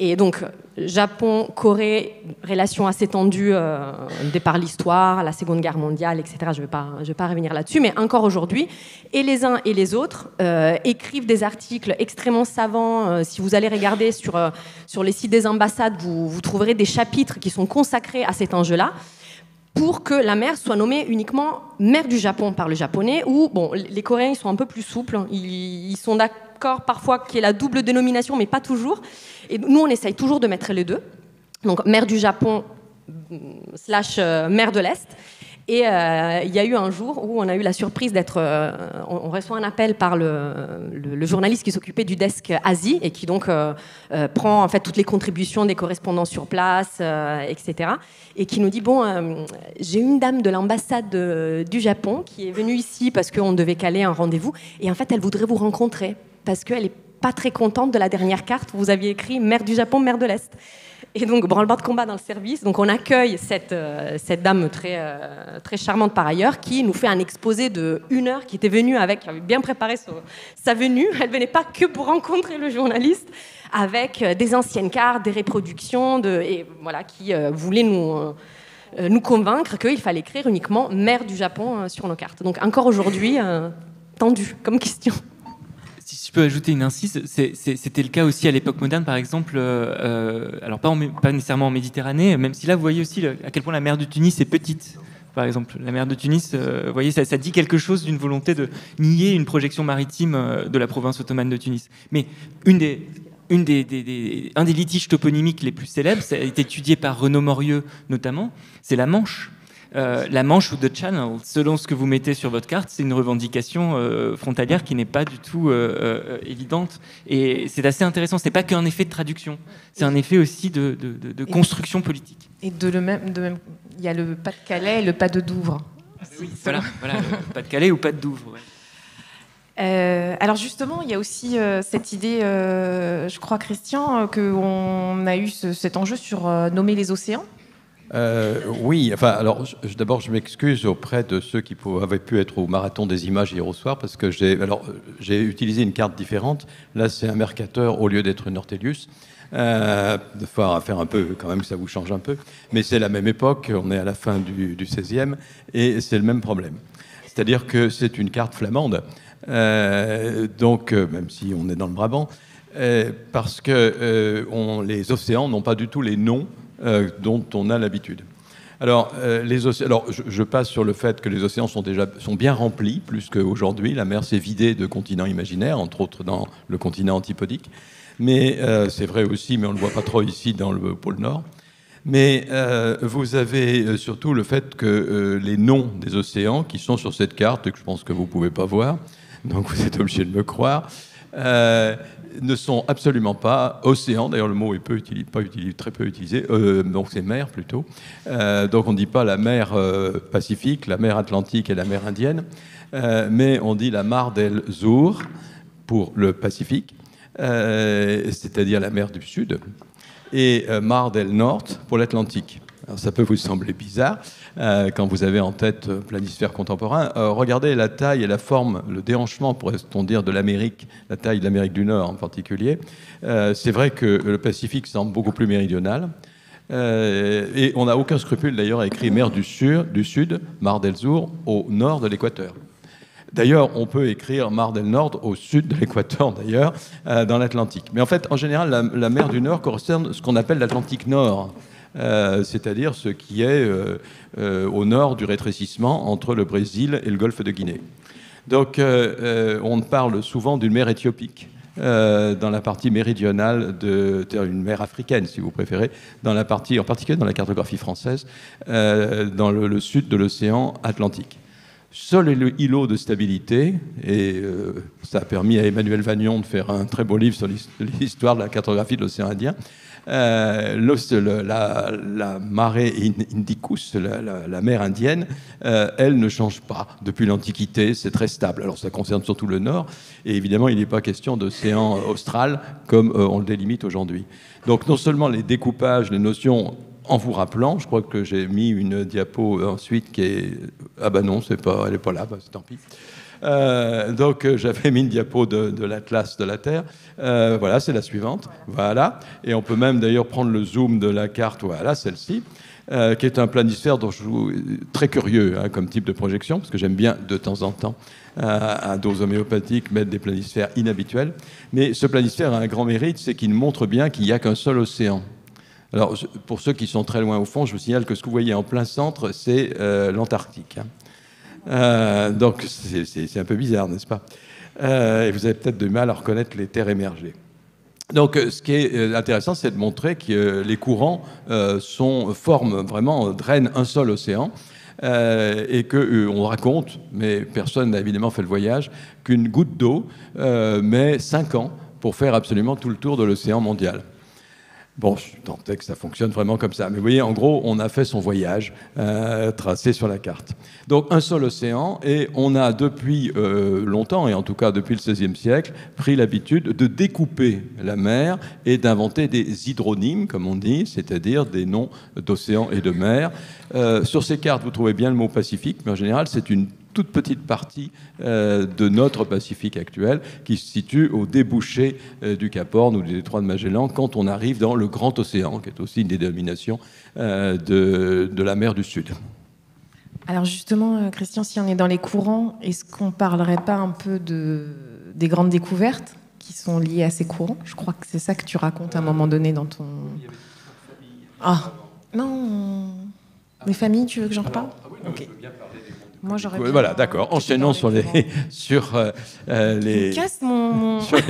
Et donc, Japon-Corée, relation assez tendue par l'histoire, la Seconde Guerre mondiale, etc. Je vais pas revenir là-dessus, mais encore aujourd'hui, et les uns et les autres écrivent des articles extrêmement savants. Si vous allez regarder sur les sites des ambassades, vous trouverez des chapitres qui sont consacrés à cet enjeu-là, pour que la mer soit nommée uniquement mer du Japon par le japonais, ou bon, les Coréens ils sont un peu plus souples, ils sont d'accord parfois qu'il y ait la double dénomination, mais pas toujours. Et nous, on essaye toujours de mettre les deux. Donc, mer du Japon / mer de l'Est. Et il y a eu un jour où on a eu la surprise on reçoit un appel par le journaliste qui s'occupait du desk Asie et qui donc prend en fait toutes les contributions des correspondants sur place, etc. Et qui nous dit j'ai une dame de l'ambassade du Japon qui est venue ici parce qu'on devait caler un rendez-vous et en fait elle voudrait vous rencontrer parce qu'elle est pas très contente de la dernière carte où vous aviez écrit mer du Japon, mer de l'Est. Et donc, branle-bas de combat dans le service. Donc, on accueille cette dame très, très charmante par ailleurs, qui nous fait un exposé de 1 heure, qui était venue qui avait bien préparé sa venue. Elle venait pas que pour rencontrer le journaliste, avec des anciennes cartes, des reproductions, qui voulait nous convaincre qu'il fallait écrire uniquement mer du Japon sur nos cartes. Donc, encore aujourd'hui, tendu comme question. Si je peux ajouter une incise, c'était le cas aussi à l'époque moderne, par exemple, alors pas nécessairement en Méditerranée, même si là, vous voyez aussi à quel point la mer de Tunis est petite. Par exemple, la mer de Tunis, vous voyez, ça dit quelque chose d'une volonté de nier une projection maritime de la province ottomane de Tunis. Mais un des litiges toponymiques les plus célèbres, ça a été étudié par Renaud Morieux notamment, c'est la Manche. La Manche ou The Channel, selon ce que vous mettez sur votre carte, c'est une revendication frontalière qui n'est pas du tout évidente. Et c'est assez intéressant. C'est pas qu'un effet de traduction, c'est un effet aussi de construction politique. Et il y a le Pas-de-Calais et le Pas-de-Douvres. Oui, voilà, Pas-de-Calais ou Pas-de-Douvres. Ouais. Alors justement, il y a aussi cette idée, je crois, Christian, qu'on a eu cet enjeu sur nommer les océans. Oui, enfin, alors d'abord, je m'excuse auprès de ceux qui avaient pu être au Marathon des images hier au soir, parce que j'ai utilisé une carte différente. Là, c'est un Mercateur au lieu d'être une Ortelius. De faire un peu, quand même, que ça vous change un peu. Mais c'est la même époque, on est à la fin du XVIe, et c'est le même problème. C'est-à-dire que c'est une carte flamande, donc, même si on est dans le Brabant, parce que les océans n'ont pas du tout les noms dont on a l'habitude. Alors, je passe sur le fait que les océans sont bien remplis, plus qu'aujourd'hui. La mer s'est vidée de continents imaginaires, entre autres dans le continent antipodique. Mais c'est vrai aussi, mais on ne le voit pas trop ici dans le pôle Nord. Mais vous avez surtout le fait que les noms des océans qui sont sur cette carte, et que je pense que vous ne pouvez pas voir, donc vous êtes obligé de me croire, ne sont absolument pas océans. D'ailleurs, le mot est très peu utilisé, donc c'est mer plutôt. Donc on ne dit pas la mer Pacifique, la mer Atlantique et la mer Indienne, mais on dit la Mar del Sur pour le Pacifique, c'est-à-dire la mer du Sud, et Mar del Nord pour l'Atlantique. Alors, ça peut vous sembler bizarre quand vous avez en tête planisphère contemporain. Regardez la taille et la forme, le déhanchement, pourrait-on dire, de l'Amérique, la taille de l'Amérique du Nord en particulier. C'est vrai que le Pacifique semble beaucoup plus méridional. Et on n'a aucun scrupule d'ailleurs à écrire mer du Sud, Mar del Sur, au nord de l'équateur. D'ailleurs, on peut écrire Mar del Nord au sud de l'équateur, d'ailleurs, dans l'Atlantique. Mais en fait, en général, la mer du Nord correspond à ce qu'on appelle l'Atlantique Nord, c'est-à-dire ce qui est au nord du rétrécissement entre le Brésil et le golfe de Guinée. Donc, on parle souvent d'une mer éthiopique dans la partie méridionale, une mer africaine, si vous préférez, dans la partie, en particulier dans la cartographie française, dans le sud de l'océan Atlantique. Seul îlot de stabilité, et ça a permis à Emmanuel Vagnon de faire un très beau livre sur l'histoire de la cartographie de l'océan Indien, la marée Indicus, la mer indienne, elle ne change pas depuis l'Antiquité, c'est très stable. Alors ça concerne surtout le nord, et évidemment il n'est pas question d'océan austral comme on le délimite aujourd'hui. Donc non seulement les découpages, les notions, en vous rappelant, je crois que j'ai mis une diapo ensuite qui est... Ah ben non, elle n'est pas là, tant pis. Donc j'avais mis une diapo de l'Atlas de la Terre. Voilà, c'est la suivante. Voilà. Et on peut même d'ailleurs prendre le zoom de la carte, voilà, celle-ci, qui est un planisphère dont très curieux comme type de projection, parce que j'aime bien de temps en temps, à dose homéopathique, mettre des planisphères inhabituels. Mais ce planisphère a un grand mérite, c'est qu'il montre bien qu'il n'y a qu'un seul océan. Alors, pour ceux qui sont très loin au fond, je vous signale que ce que vous voyez en plein centre, c'est l'Antarctique. Donc, c'est un peu bizarre, n'est-ce pas? Et vous avez peut-être du mal à reconnaître les terres émergées. Donc, ce qui est intéressant, c'est de montrer que les courants drainent un seul océan. Et qu'on raconte, mais personne n'a évidemment fait le voyage, qu'une goutte d'eau met 5 ans pour faire absolument tout le tour de l'océan mondial. Bon, je tentais que ça fonctionne vraiment comme ça. Mais vous voyez, en gros, on a fait son voyage tracé sur la carte. Donc, un seul océan, et on a depuis longtemps, et en tout cas depuis le XVIe siècle, pris l'habitude de découper la mer et d'inventer des hydronymes, comme on dit, c'est-à-dire des noms d'océans et de mer. Sur ces cartes, vous trouvez bien le mot Pacifique, mais en général, c'est une toute petite partie de notre Pacifique actuel qui se situe au débouché du Cap Horn ou du détroit de Magellan quand on arrive dans le Grand Océan, qui est aussi une des dénominations de la mer du Sud. Alors justement, Christian, si on est dans les courants, est-ce qu'on ne parlerait pas un peu des grandes découvertes qui sont liées à ces courants? Je crois que c'est ça que tu racontes à un moment donné dans ton... Ah, non, les familles, tu veux que j'en reparle? Ok. Moi, voilà, d'accord. Enchaînons sur les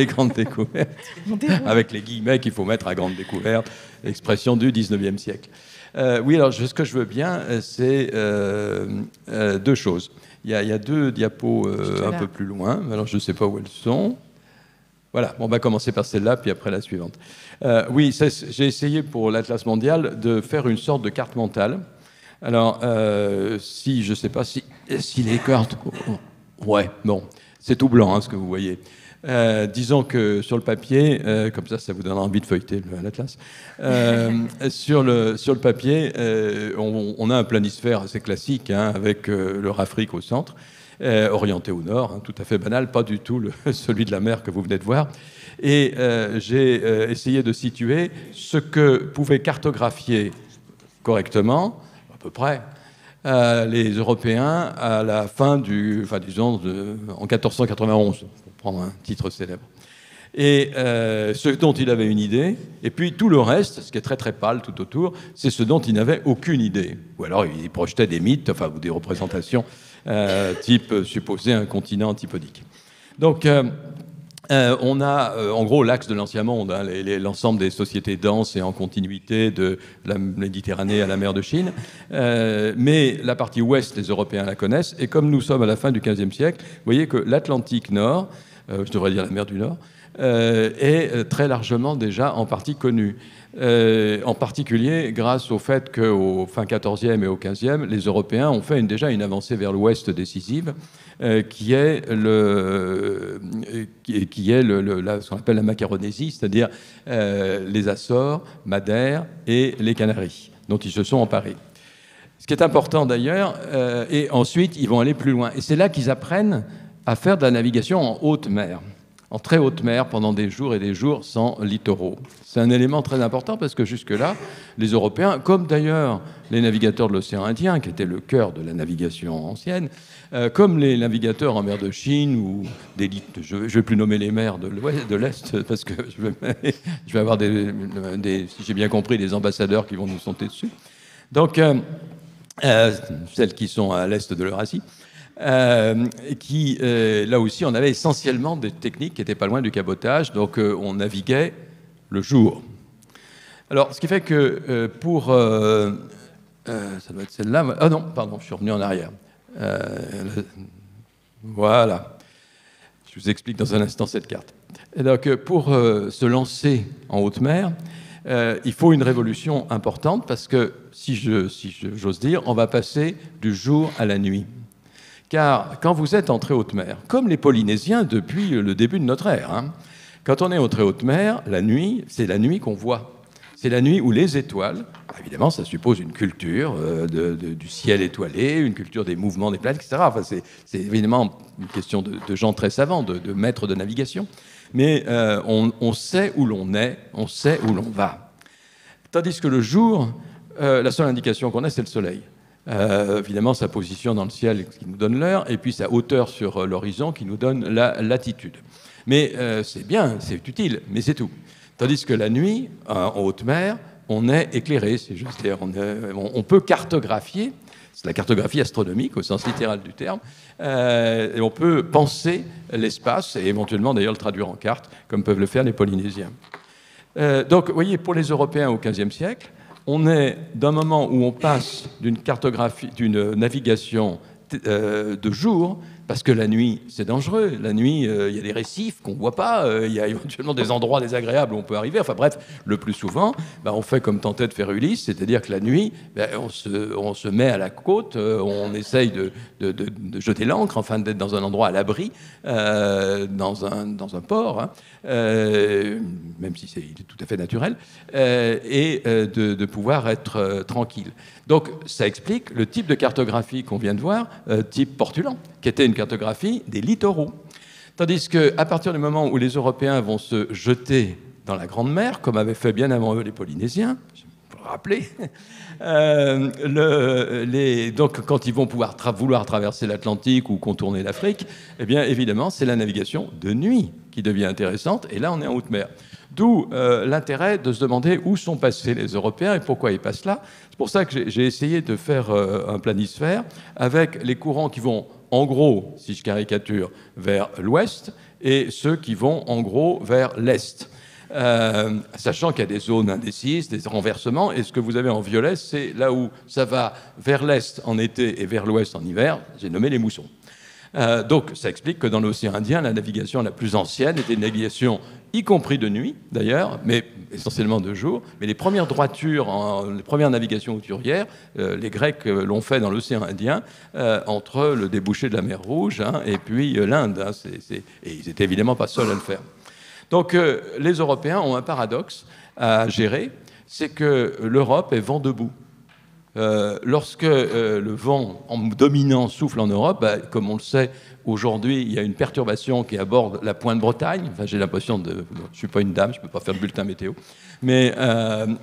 grandes découvertes, avec les guillemets qu'il faut mettre à grande découverte, expression du 19e siècle. Oui, alors ce que je veux bien, c'est deux choses. Il y a deux diapos un peu plus loin. Alors je ne sais pas où elles sont. Voilà, on va commencer par celle-là, puis après la suivante. Oui, j'ai essayé pour l'Atlas mondial de faire une sorte de carte mentale. Alors, je ne sais pas si les cartes... Ouais, bon, c'est tout blanc, hein, ce que vous voyez. Disons que sur le papier, comme ça vous donnera envie de feuilleter l'Atlas, sur le papier, on a un planisphère assez classique, hein, avec le Afrique au centre, orienté au nord, hein, tout à fait banal, pas du tout celui de la mer que vous venez de voir. Et j'ai essayé de situer ce que pouvaient cartographier correctement, à peu près, les Européens à la fin disons, en 1491, pour prendre un titre célèbre. Et ce dont il avait une idée, et puis tout le reste, ce qui est très très pâle tout autour, c'est ce dont il n'avait aucune idée. Ou alors il projetait des mythes, ou des représentations type supposer un continent antipodique. Donc on a en gros l'axe de l'Ancien Monde, hein, l'ensemble des sociétés denses et en continuité de la Méditerranée à la mer de Chine. Mais la partie ouest, les Européens la connaissent. Et comme nous sommes à la fin du XVe siècle, vous voyez que l'Atlantique Nord, je devrais dire la mer du Nord, est très largement déjà en partie connue. En particulier grâce au fait qu'au fin XIVe et au XVe, les Européens ont fait déjà une avancée vers l'ouest décisive, qui est ce qu'on appelle la Macaronésie, c'est-à-dire les Açores, Madère et les Canaries, dont ils se sont emparés. Ce qui est important d'ailleurs, et ensuite ils vont aller plus loin. Et c'est là qu'ils apprennent à faire de la navigation en haute mer, en très haute mer pendant des jours et des jours sans littoraux. C'est un élément très important parce que jusque-là, les Européens, comme d'ailleurs les navigateurs de l'océan Indien, qui était le cœur de la navigation ancienne, comme les navigateurs en mer de Chine ou je ne vais plus nommer les mers de l'Est parce que je vais avoir si j'ai bien compris, des ambassadeurs qui vont nous sauter dessus. Donc, celles qui sont à l'est de l'Eurasie. Là aussi, on avait essentiellement des techniques qui n'étaient pas loin du cabotage, donc on naviguait le jour. Alors, ce qui fait que ça doit être celle-là. Ah non, pardon, je suis revenu en arrière. Voilà. Je vous explique dans un instant cette carte. Et donc, pour se lancer en haute mer, il faut une révolution importante parce que, si j'ose dire, on va passer du jour à la nuit. Car quand vous êtes en très haute mer, comme les Polynésiens depuis le début de notre ère, hein, quand on est en très haute mer, la nuit, c'est la nuit qu'on voit. C'est la nuit où les étoiles, évidemment, ça suppose une culture du ciel étoilé, une culture des mouvements des planètes, etc. Enfin, c'est évidemment une question de gens très savants, de maîtres de navigation. Mais on sait où l'on est, on sait où l'on va. Tandis que le jour, la seule indication qu'on a, c'est le soleil. Évidemment, sa position dans le ciel qui nous donne l'heure, et puis sa hauteur sur l'horizon qui nous donne la latitude. Mais c'est bien, c'est utile, mais c'est tout. Tandis que la nuit, en haute mer, on est éclairé, c'est juste dire, on peut cartographier, c'est la cartographie astronomique au sens littéral du terme, et on peut penser l'espace et éventuellement d'ailleurs le traduire en carte, comme peuvent le faire les Polynésiens. Donc, vous voyez, pour les Européens au XVe siècle, on est d'un moment où on passe d'une navigation de jour, parce que la nuit, c'est dangereux. La nuit, il y a des récifs qu'on ne voit pas, il y a éventuellement des endroits désagréables où on peut arriver. Enfin bref, le plus souvent, on fait comme tentait de faire Ulysse, c'est-à-dire que la nuit, on se met à la côte, on essaye de jeter l'ancre, enfin d'être dans un endroit à l'abri, dans un port, hein, même si c'est tout à fait naturel, et de pouvoir être tranquille. Donc ça explique le type de cartographie qu'on vient de voir, type Portulan, qui était une cartographie des littoraux. Tandis qu'à partir du moment où les Européens vont se jeter dans la Grande Mer, comme avaient fait bien avant eux les Polynésiens, il faut le rappeler, donc quand ils vont vouloir traverser l'Atlantique ou contourner l'Afrique, eh bien évidemment c'est la navigation de nuit qui devient intéressante, et là on est en haute mer. D'où l'intérêt de se demander où sont passés les Européens et pourquoi ils passent là. C'est pour ça que j'ai essayé de faire un planisphère avec les courants qui vont en gros, si je caricature, vers l'ouest et ceux qui vont en gros vers l'est. sachant qu'il y a des zones indécises, des renversements, et ce que vous avez en violet, c'est là où ça va vers l'est en été et vers l'ouest en hiver, j'ai nommé les moussons. Donc ça explique que dans l'océan Indien, la navigation la plus ancienne était une navigation, y compris de nuit d'ailleurs, mais essentiellement de jour. Mais les premières droitures, les premières navigations hauturières, les Grecs l'ont fait dans l'océan Indien, entre le débouché de la mer Rouge et puis l'Inde. Et ils n'étaient évidemment pas seuls à le faire. Donc les Européens ont un paradoxe à gérer, c'est que l'Europe est vent debout. Lorsque le vent dominant souffle en Europe, comme on le sait, aujourd'hui, il y a une perturbation qui aborde la pointe Bretagne. Enfin, j'ai l'impression de... je ne suis pas une dame, je ne peux pas faire le bulletin météo. Mais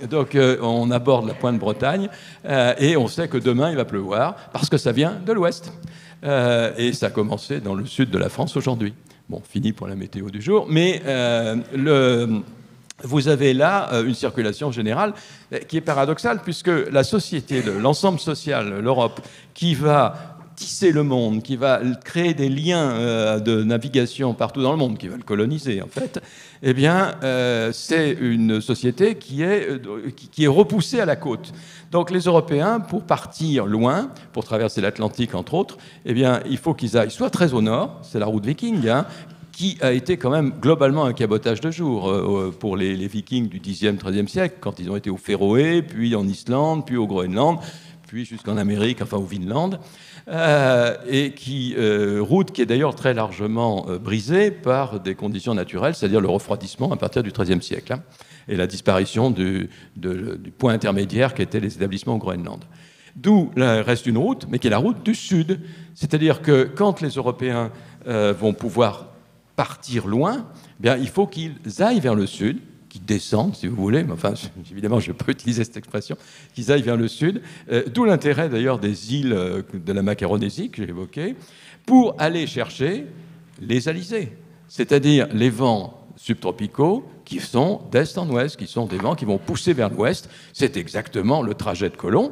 donc, on aborde la pointe Bretagne et on sait que demain, il va pleuvoir parce que ça vient de l'ouest. Et ça a commencé dans le sud de la France aujourd'hui. Bon, fini pour la météo du jour. Mais vous avez là une circulation générale qui est paradoxale, puisque la société, l'ensemble social, l'Europe, qui va tisser le monde, qui va créer des liens de navigation partout dans le monde, qui va le coloniser en fait, eh bien, c'est une société qui est repoussée à la côte. Donc les Européens, pour partir loin, pour traverser l'Atlantique entre autres, eh bien, il faut qu'ils aillent soit très au nord, c'est la route viking, qui a été quand même globalement un cabotage de jour pour les Vikings du Xe, XIIIe siècle, quand ils ont été aux Féroé, puis en Islande, puis au Groenland, puis jusqu'en Amérique, enfin au Vinland, et route qui est d'ailleurs très largement brisée par des conditions naturelles, c'est-à-dire le refroidissement à partir du XIIIe siècle, et la disparition du point intermédiaire qui était les établissements au Groenland. D'où reste une route, mais qui est la route du Sud. C'est-à-dire que quand les Européens vont pouvoir partir loin, eh bien, il faut qu'ils aillent vers le sud, qu'ils descendent, si vous voulez, mais enfin, évidemment, je ne vais pas utiliser cette expression, qu'ils aillent vers le sud, d'où l'intérêt d'ailleurs des îles de la Macaronésie que j'ai évoquées, pour aller chercher les alizés, c'est-à-dire les vents subtropicaux qui sont d'est en ouest, qui sont des vents qui vont pousser vers l'ouest. C'est exactement le trajet de Colomb.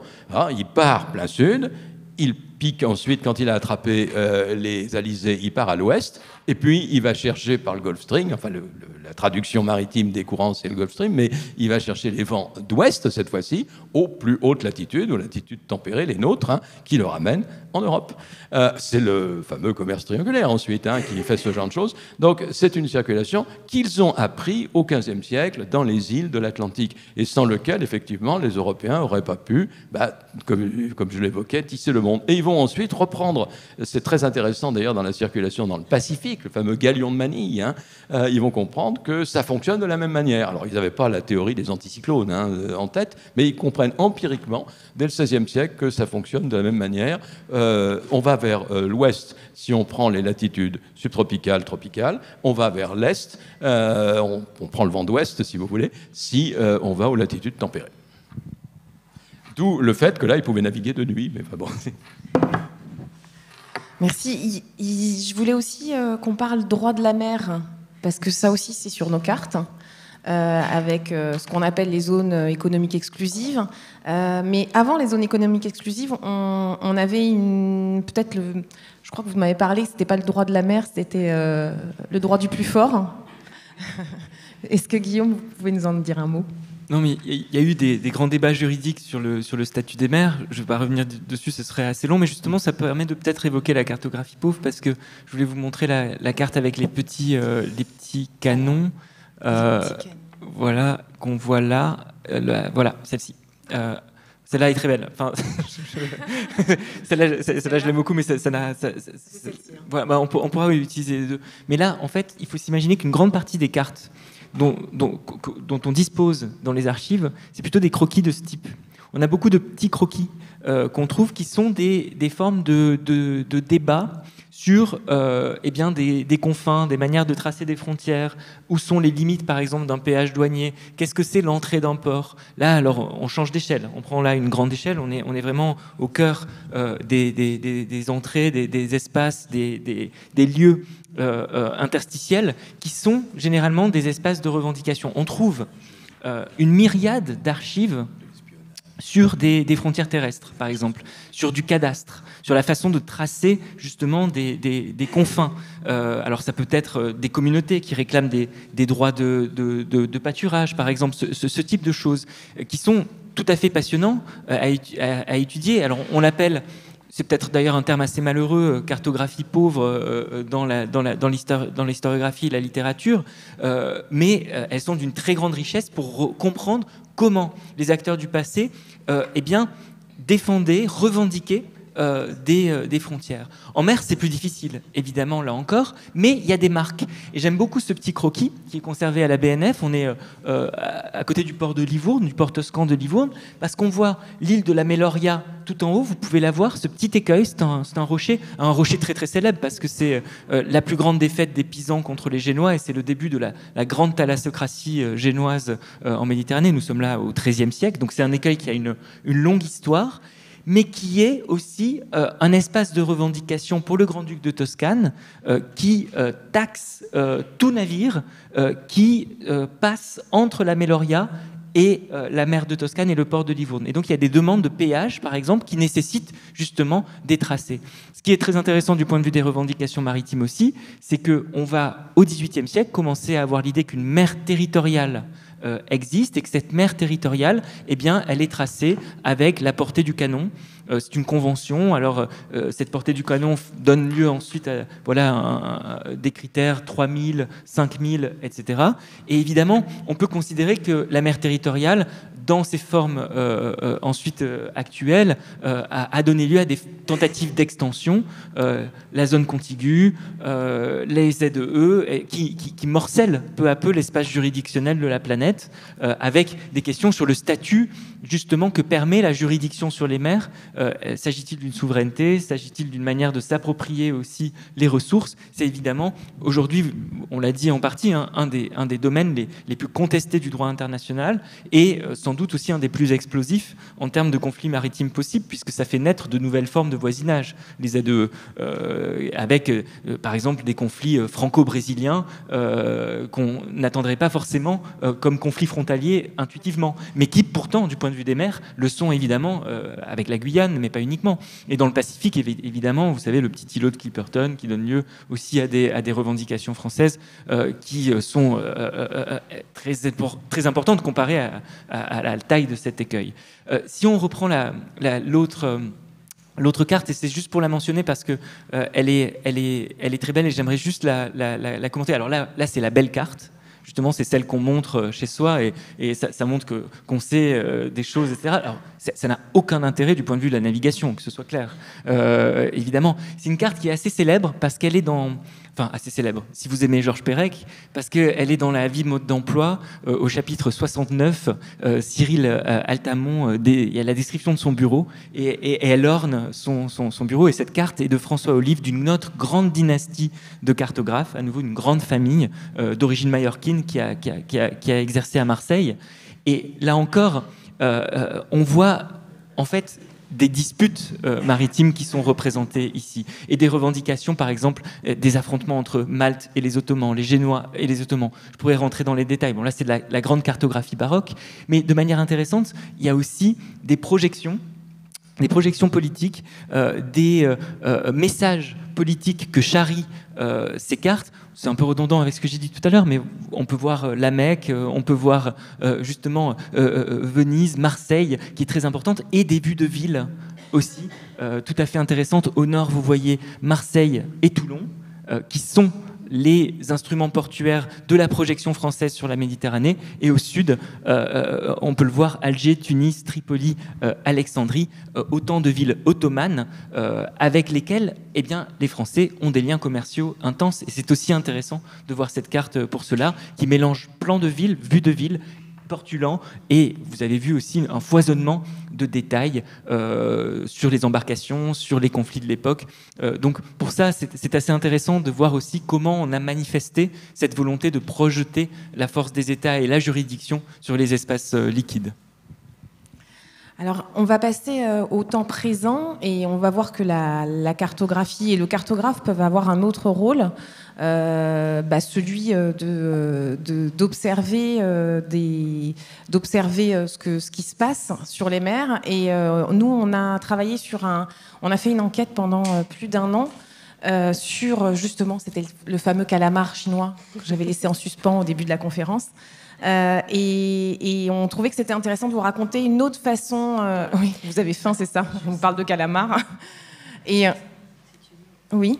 Il part plein sud, il pique ensuite, quand il a attrapé les alizés, il part à l'ouest, et puis il va chercher par le Gulf Stream, enfin la traduction maritime des courants c'est le Gulf Stream, mais il va chercher les vents d'ouest cette fois-ci, aux plus hautes latitudes, aux latitudes tempérées, les nôtres, qui le ramènent en Europe. C'est le fameux commerce triangulaire ensuite qui fait ce genre de choses. Donc c'est une circulation qu'ils ont appris au XVe siècle dans les îles de l'Atlantique, et sans lequel effectivement les Européens n'auraient pas pu, comme je l'évoquais, tisser le monde. Et ils vont ensuite reprendre, c'est très intéressant d'ailleurs dans la circulation dans le Pacifique, le fameux galion de Manille, ils vont comprendre que ça fonctionne de la même manière. Alors ils n'avaient pas la théorie des anticyclones en tête, mais ils comprennent empiriquement dès le XVIe siècle que ça fonctionne de la même manière. On va vers l'ouest si on prend les latitudes subtropicales, tropicales, on va vers l'est, on prend le vent d'ouest si vous voulez, si on va aux latitudes tempérées. D'où le fait que là, ils pouvaient naviguer de nuit. Mais bon. Merci. Je voulais aussi qu'on parle droit de la mer, parce que ça aussi, c'est sur nos cartes, avec ce qu'on appelle les zones économiques exclusives. Mais avant les zones économiques exclusives, on avait peut-être je crois que vous m'avez parlé, c'était pas le droit de la mer, c'était le droit du plus fort. Est-ce que Guillaume, vous pouvez nous en dire un mot ? Non, mais il y a eu des grands débats juridiques sur le statut des mers. Je ne vais pas revenir dessus, ce serait assez long, mais justement, ça permet de peut-être évoquer la cartographie pauvre, parce que je voulais vous montrer la carte avec les petits canons. Voilà, qu'on voit là. Voilà, celle-ci. Celle-là est très belle. Enfin, celle-là, je l'aime beaucoup, mais ça n'a... Voilà, on pourra utiliser les deux. Mais là, en fait, il faut s'imaginer qu'une grande partie des cartes dont on dispose dans les archives, c'est plutôt des croquis de ce type. On a beaucoup de petits croquis qu'on trouve qui sont des formes de débats sur des confins, des manières de tracer des frontières, où sont les limites par exemple d'un péage douanier, qu'est-ce que c'est l'entrée d'un port. Là alors on change d'échelle, on prend là une grande échelle, on est vraiment au cœur des entrées, des espaces, des lieux interstitiels qui sont généralement des espaces de revendication. On trouve une myriade d'archives sur des frontières terrestres, par exemple, sur du cadastre, sur la façon de tracer justement des confins. Alors ça peut être des communautés qui réclament des droits de pâturage, par exemple, ce type de choses qui sont tout à fait passionnants à étudier. Alors on l'appelle, c'est peut-être d'ailleurs un terme assez malheureux, cartographie pauvre dans l'historiographie et la littérature, mais elles sont d'une très grande richesse pour comprendre comment les acteurs du passé défendaient, revendiquaient des frontières. En mer, c'est plus difficile, évidemment, là encore, mais il y a des marques. Et j'aime beaucoup ce petit croquis qui est conservé à la BNF. On est à côté du port de Livourne, du port toscan de Livourne, parce qu'on voit l'île de la Meloria tout en haut. Vous pouvez la voir, ce petit écueil, c'est un rocher très très célèbre, parce que c'est la plus grande défaite des Pisans contre les Génois, et c'est le début de la grande thalassocratie génoise en Méditerranée. Nous sommes là au XIIIe siècle, donc c'est un écueil qui a une longue histoire, mais qui est aussi un espace de revendication pour le grand-duc de Toscane qui taxe tout navire qui passe entre la Meloria et la mer de Toscane et le port de Livourne. Et donc il y a des demandes de péage, par exemple, qui nécessitent justement des tracés. Ce qui est très intéressant du point de vue des revendications maritimes aussi, c'est qu'on va, au XVIIIe siècle, commencer à avoir l'idée qu'une mer territoriale existe, et que cette mer territoriale, elle est tracée avec la portée du canon. C'est une convention. Alors, cette portée du canon donne lieu ensuite à des critères 3000, 5000, etc. Et évidemment, on peut considérer que la mer territoriale, dans ses formes ensuite actuelles, a donné lieu à des tentatives d'extension, la zone contiguë, les ZEE, qui morcellent peu à peu l'espace juridictionnel de la planète, avec des questions sur le statut justement que permet la juridiction sur les mers. S'agit-il d'une souveraineté? S'agit-il d'une manière de s'approprier aussi les ressources? C'est évidemment, aujourd'hui, on l'a dit en partie, un des domaines les plus contestés du droit international, et sans doute aussi un des plus explosifs en termes de conflits maritimes possibles, puisque ça fait naître de nouvelles formes de voisinage. Les ZEE, avec par exemple des conflits franco-brésiliens qu'on n'attendrait pas forcément comme conflits frontaliers intuitivement, mais qui pourtant, du point de vue des mers, le sont évidemment avec la Guyane, mais pas uniquement. Et dans le Pacifique, évidemment, vous savez, le petit îlot de Clipperton qui donne lieu aussi à des revendications françaises qui sont très importantes comparées à la taille de cet écueil. Si on reprend l'autre carte, et c'est juste pour la mentionner parce que elle est très belle, et j'aimerais juste la commenter. Alors là c'est la belle carte. Justement, c'est celle qu'on montre chez soi, et ça montre qu'on sait des choses, etc. Alors, ça n'a aucun intérêt du point de vue de la navigation, que ce soit clair. Évidemment, c'est une carte qui est assez célèbre parce qu'elle est dans... Enfin, assez célèbre, si vous aimez Georges Perec, parce qu'elle est dans la vie mode d'emploi, au chapitre 69, Cyril Altamont, il y a la description de son bureau, et elle orne son bureau, et cette carte est de François Olive, d'une autre grande dynastie de cartographes, à nouveau une grande famille d'origine mallorquine qui a exercé à Marseille. Et là encore, on voit en fait des disputes maritimes qui sont représentées ici, et des revendications, par exemple, des affrontements entre Malte et les Ottomans, les Génois et les Ottomans. Je pourrais rentrer dans les détails. Bon, là, c'est de la grande cartographie baroque, mais de manière intéressante, il y a aussi des projections politiques, des messages politiques que charrient ces cartes. C'est un peu redondant avec ce que j'ai dit tout à l'heure, mais on peut voir la Mecque, on peut voir justement Venise, Marseille, qui est très importante, et des vues de ville aussi, tout à fait intéressantes. Au nord, vous voyez Marseille et Toulon, qui sont les instruments portuaires de la projection française sur la Méditerranée, et au sud, on peut le voir, Alger, Tunis, Tripoli, Alexandrie, autant de villes ottomanes avec lesquelles les Français ont des liens commerciaux intenses. Et c'est aussi intéressant de voir cette carte pour cela, qui mélange plan de ville, vue de ville, portulant, et vous avez vu aussi un foisonnement de détails sur les embarcations, sur les conflits de l'époque. Donc pour ça, c'est assez intéressant de voir aussi comment on a manifesté cette volonté de projeter la force des États et la juridiction sur les espaces liquides. Alors, on va passer au temps présent et on va voir que la cartographie et le cartographe peuvent avoir un autre rôle, celui d'observer ce qui se passe sur les mers. Et nous, on a travaillé on a fait une enquête pendant plus d'1 an sur, justement, c'était le fameux calamar chinois que j'avais laissé en suspens au début de la conférence. Et on trouvait que c'était intéressant de vous raconter une autre façon. Oui, vous avez faim, c'est ça. On vous parle de calamar. Et oui.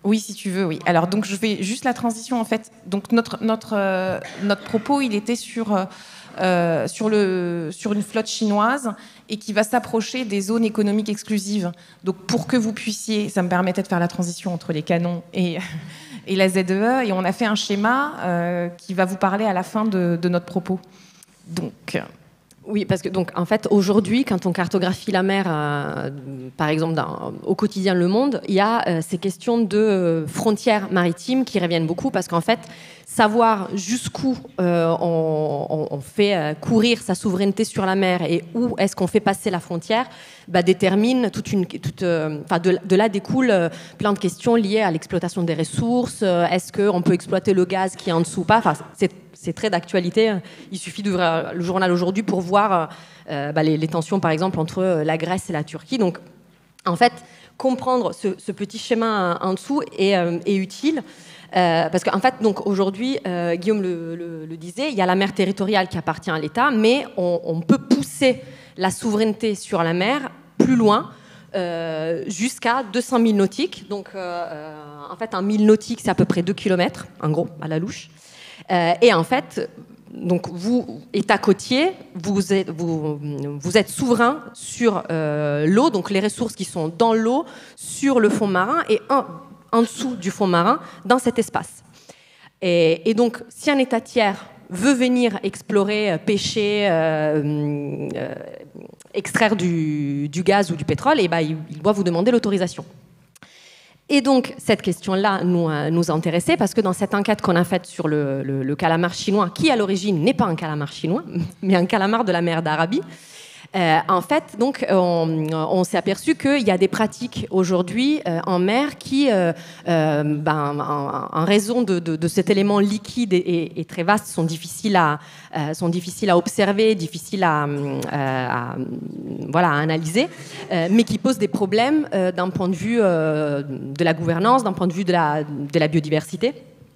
Oui, si tu veux, oui. Alors, donc, je fais juste la transition, en fait. Donc, notre propos, il était sur une flotte chinoise et qui va s'approcher des zones économiques exclusives. Donc, pour que vous puissiez, ça me permettait de faire la transition entre les canons et la ZEE, et on a fait un schéma qui va vous parler à la fin de notre propos. Donc, oui, parce que donc en fait aujourd'hui, quand on cartographie la mer, par exemple au quotidien Le Monde, il y a ces questions de frontières maritimes qui reviennent beaucoup, parce qu'en fait, savoir jusqu'où on fait courir sa souveraineté sur la mer et où est-ce qu'on fait passer la frontière, détermine de là découlent plein de questions liées à l'exploitation des ressources. Est-ce qu'on peut exploiter le gaz qui est en dessous ou pas? C'est très d'actualité. Il suffit d'ouvrir le journal aujourd'hui pour voir les tensions, par exemple, entre la Grèce et la Turquie. Donc, en fait, comprendre ce petit schéma en dessous est utile. Parce qu'en fait, donc aujourd'hui, Guillaume le disait, il y a la mer territoriale qui appartient à l'État, mais on peut pousser la souveraineté sur la mer plus loin, jusqu'à 200 000 nautiques. Donc, en fait, un mille nautique, c'est à peu près 2 km, en gros, à la louche. Et en fait, donc vous, État côtier, vous êtes souverain sur l'eau, donc les ressources qui sont dans l'eau, sur le fond marin et en dessous du fond marin, dans cet espace. Et donc, si un État tiers veut venir explorer, pêcher, extraire du gaz ou du pétrole, il doit vous demander l'autorisation. Et donc, cette question-là nous a intéressés, parce que dans cette enquête qu'on a faite sur le calamar chinois, qui à l'origine n'est pas un calamar chinois, mais un calamar de la mer d'Arabie, en fait, donc, on s'est aperçu qu'il y a des pratiques aujourd'hui en mer qui, en raison de cet élément liquide et très vaste, sont difficiles à observer, difficiles à analyser, mais qui posent des problèmes d'un point de vue de la gouvernance, d'un point de vue de la biodiversité.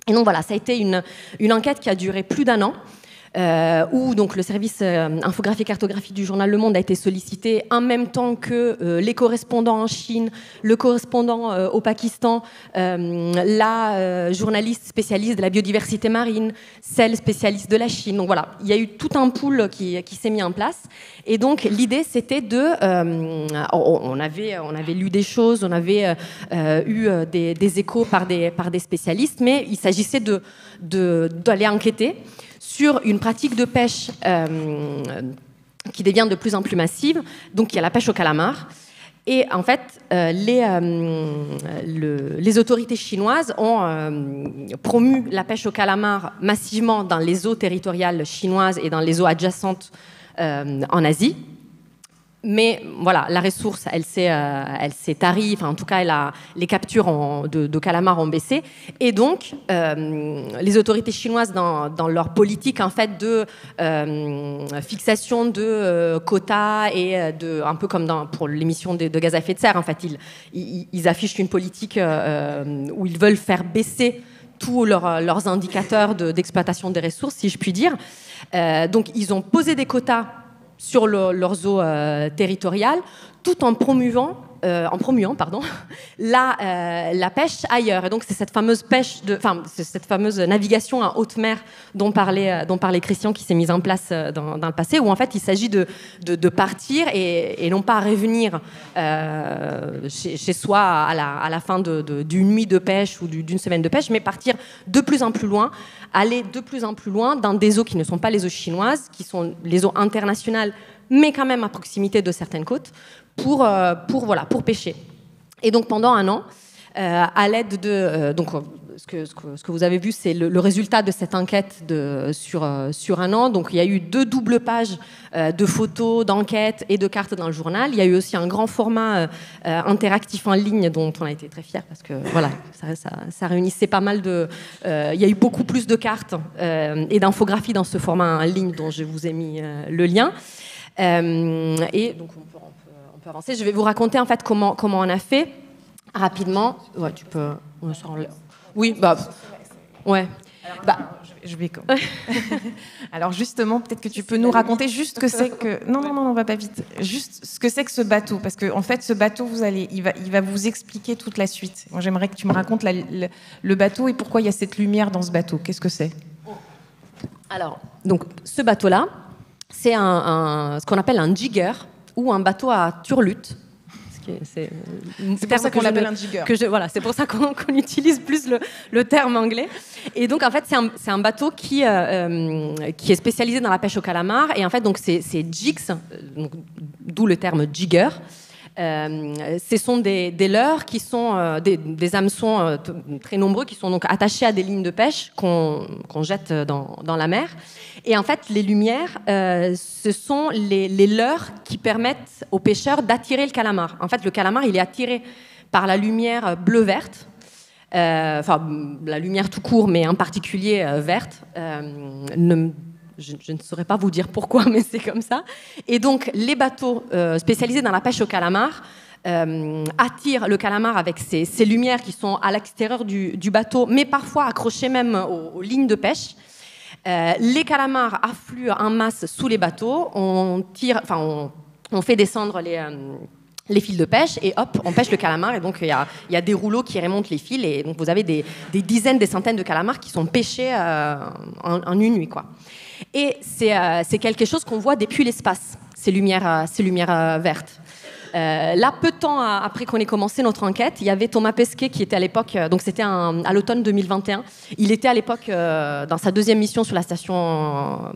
Et donc voilà, ça a été une enquête qui a duré plus d'1 an. Où donc le service infographie et cartographie du journal Le Monde a été sollicité en même temps que les correspondants en Chine, le correspondant au Pakistan, la journaliste spécialiste de la biodiversité marine, celle spécialiste de la Chine. Donc voilà, il y a eu tout un pool qui s'est mis en place. Et donc l'idée, c'était on avait lu des choses, on avait eu des échos par des spécialistes, mais il s'agissait d'aller enquêter sur une pratique de pêche qui devient de plus en plus massive. Donc, il y a la pêche au calamar. Et en fait, les autorités chinoises ont promu la pêche au calamar massivement dans les eaux territoriales chinoises et dans les eaux adjacentes en Asie. Mais voilà, la ressource, elle s'est tarie. Enfin, en tout cas, les captures de calamars ont baissé. Et donc, les autorités chinoises, dans leur politique en fait de fixation de quotas et un peu comme pour l'émission de gaz à effet de serre, en fait, ils affichent une politique où ils veulent faire baisser tous leurs indicateurs d'exploitation des ressources, si je puis dire. Donc, ils ont posé des quotas sur leurs eaux territoriales, tout en promuant la pêche ailleurs. Et donc c'est cette fameuse cette fameuse navigation en haute mer dont parlait Christian, qui s'est mise en place dans le passé, où en fait il s'agit de partir et non pas revenir chez soi à la fin d'une nuit de pêche ou d'une semaine de pêche, mais partir de plus en plus loin, aller de plus en plus loin dans des eaux qui ne sont pas les eaux chinoises, qui sont les eaux internationales, mais quand même à proximité de certaines côtes, pour pêcher. Et donc pendant 1 an, à l'aide de... ce que vous avez vu, c'est le résultat de cette enquête sur un an. Donc, il y a eu 2 doubles pages de photos, d'enquêtes et de cartes dans le journal. Il y a eu aussi un grand format interactif en ligne dont on a été très fiers parce que voilà, ça réunissait pas mal de... il y a eu beaucoup plus de cartes et d'infographies dans ce format en ligne dont je vous ai mis le lien. Et donc, on peut avancer. Je vais vous raconter en fait comment on a fait. Rapidement, ouais, tu peux. Oui, bah, ouais. Alors, je vais. Alors justement, peut-être que tu peux nous raconter juste ce que c'est que. Non, on va pas vite. Juste ce que c'est que ce bateau, parce que en fait, ce bateau, il va vous expliquer toute la suite. Moi, j'aimerais que tu me racontes le bateau et pourquoi il y a cette lumière dans ce bateau. Qu'est-ce que c'est? Alors, donc, ce bateau-là, c'est ce qu'on appelle un jigger ou un bateau à turlute. C'est pour ça qu'on l'appelle un jigger. Voilà, c'est pour ça qu'on utilise plus le terme anglais. Et donc, en fait, c'est un bateau qui est spécialisé dans la pêche au calamar. Et en fait, donc, c'est jigs, d'où le terme jigger. Ce sont des leurres qui sont des hameçons très nombreux qui sont donc attachés à des lignes de pêche qu'on jette dans la mer. Et en fait, les lumières, ce sont les leurres qui permettent aux pêcheurs d'attirer le calamar. En fait, le calamar, il est attiré par la lumière bleu-verte. Enfin, la lumière tout court, mais en particulier verte. Je ne saurais pas vous dire pourquoi, mais c'est comme ça. Et donc, les bateaux spécialisés dans la pêche au calamar attirent le calamar avec ces lumières qui sont à l'extérieur du bateau, mais parfois accrochées même aux lignes de pêche. Les calamars affluent en masse sous les bateaux. On fait descendre les fils de pêche et hop, on pêche le calamar. Et donc, il y a des rouleaux qui remontent les fils. Et donc, vous avez des dizaines, des centaines de calamars qui sont pêchés en une nuit, quoi. Et c'est quelque chose qu'on voit depuis l'espace, ces lumières vertes. Là, peu de temps après qu'on ait commencé notre enquête, il y avait Thomas Pesquet qui était à l'époque, donc c'était à l'automne 2021, il était à l'époque dans sa 2e mission sur la Station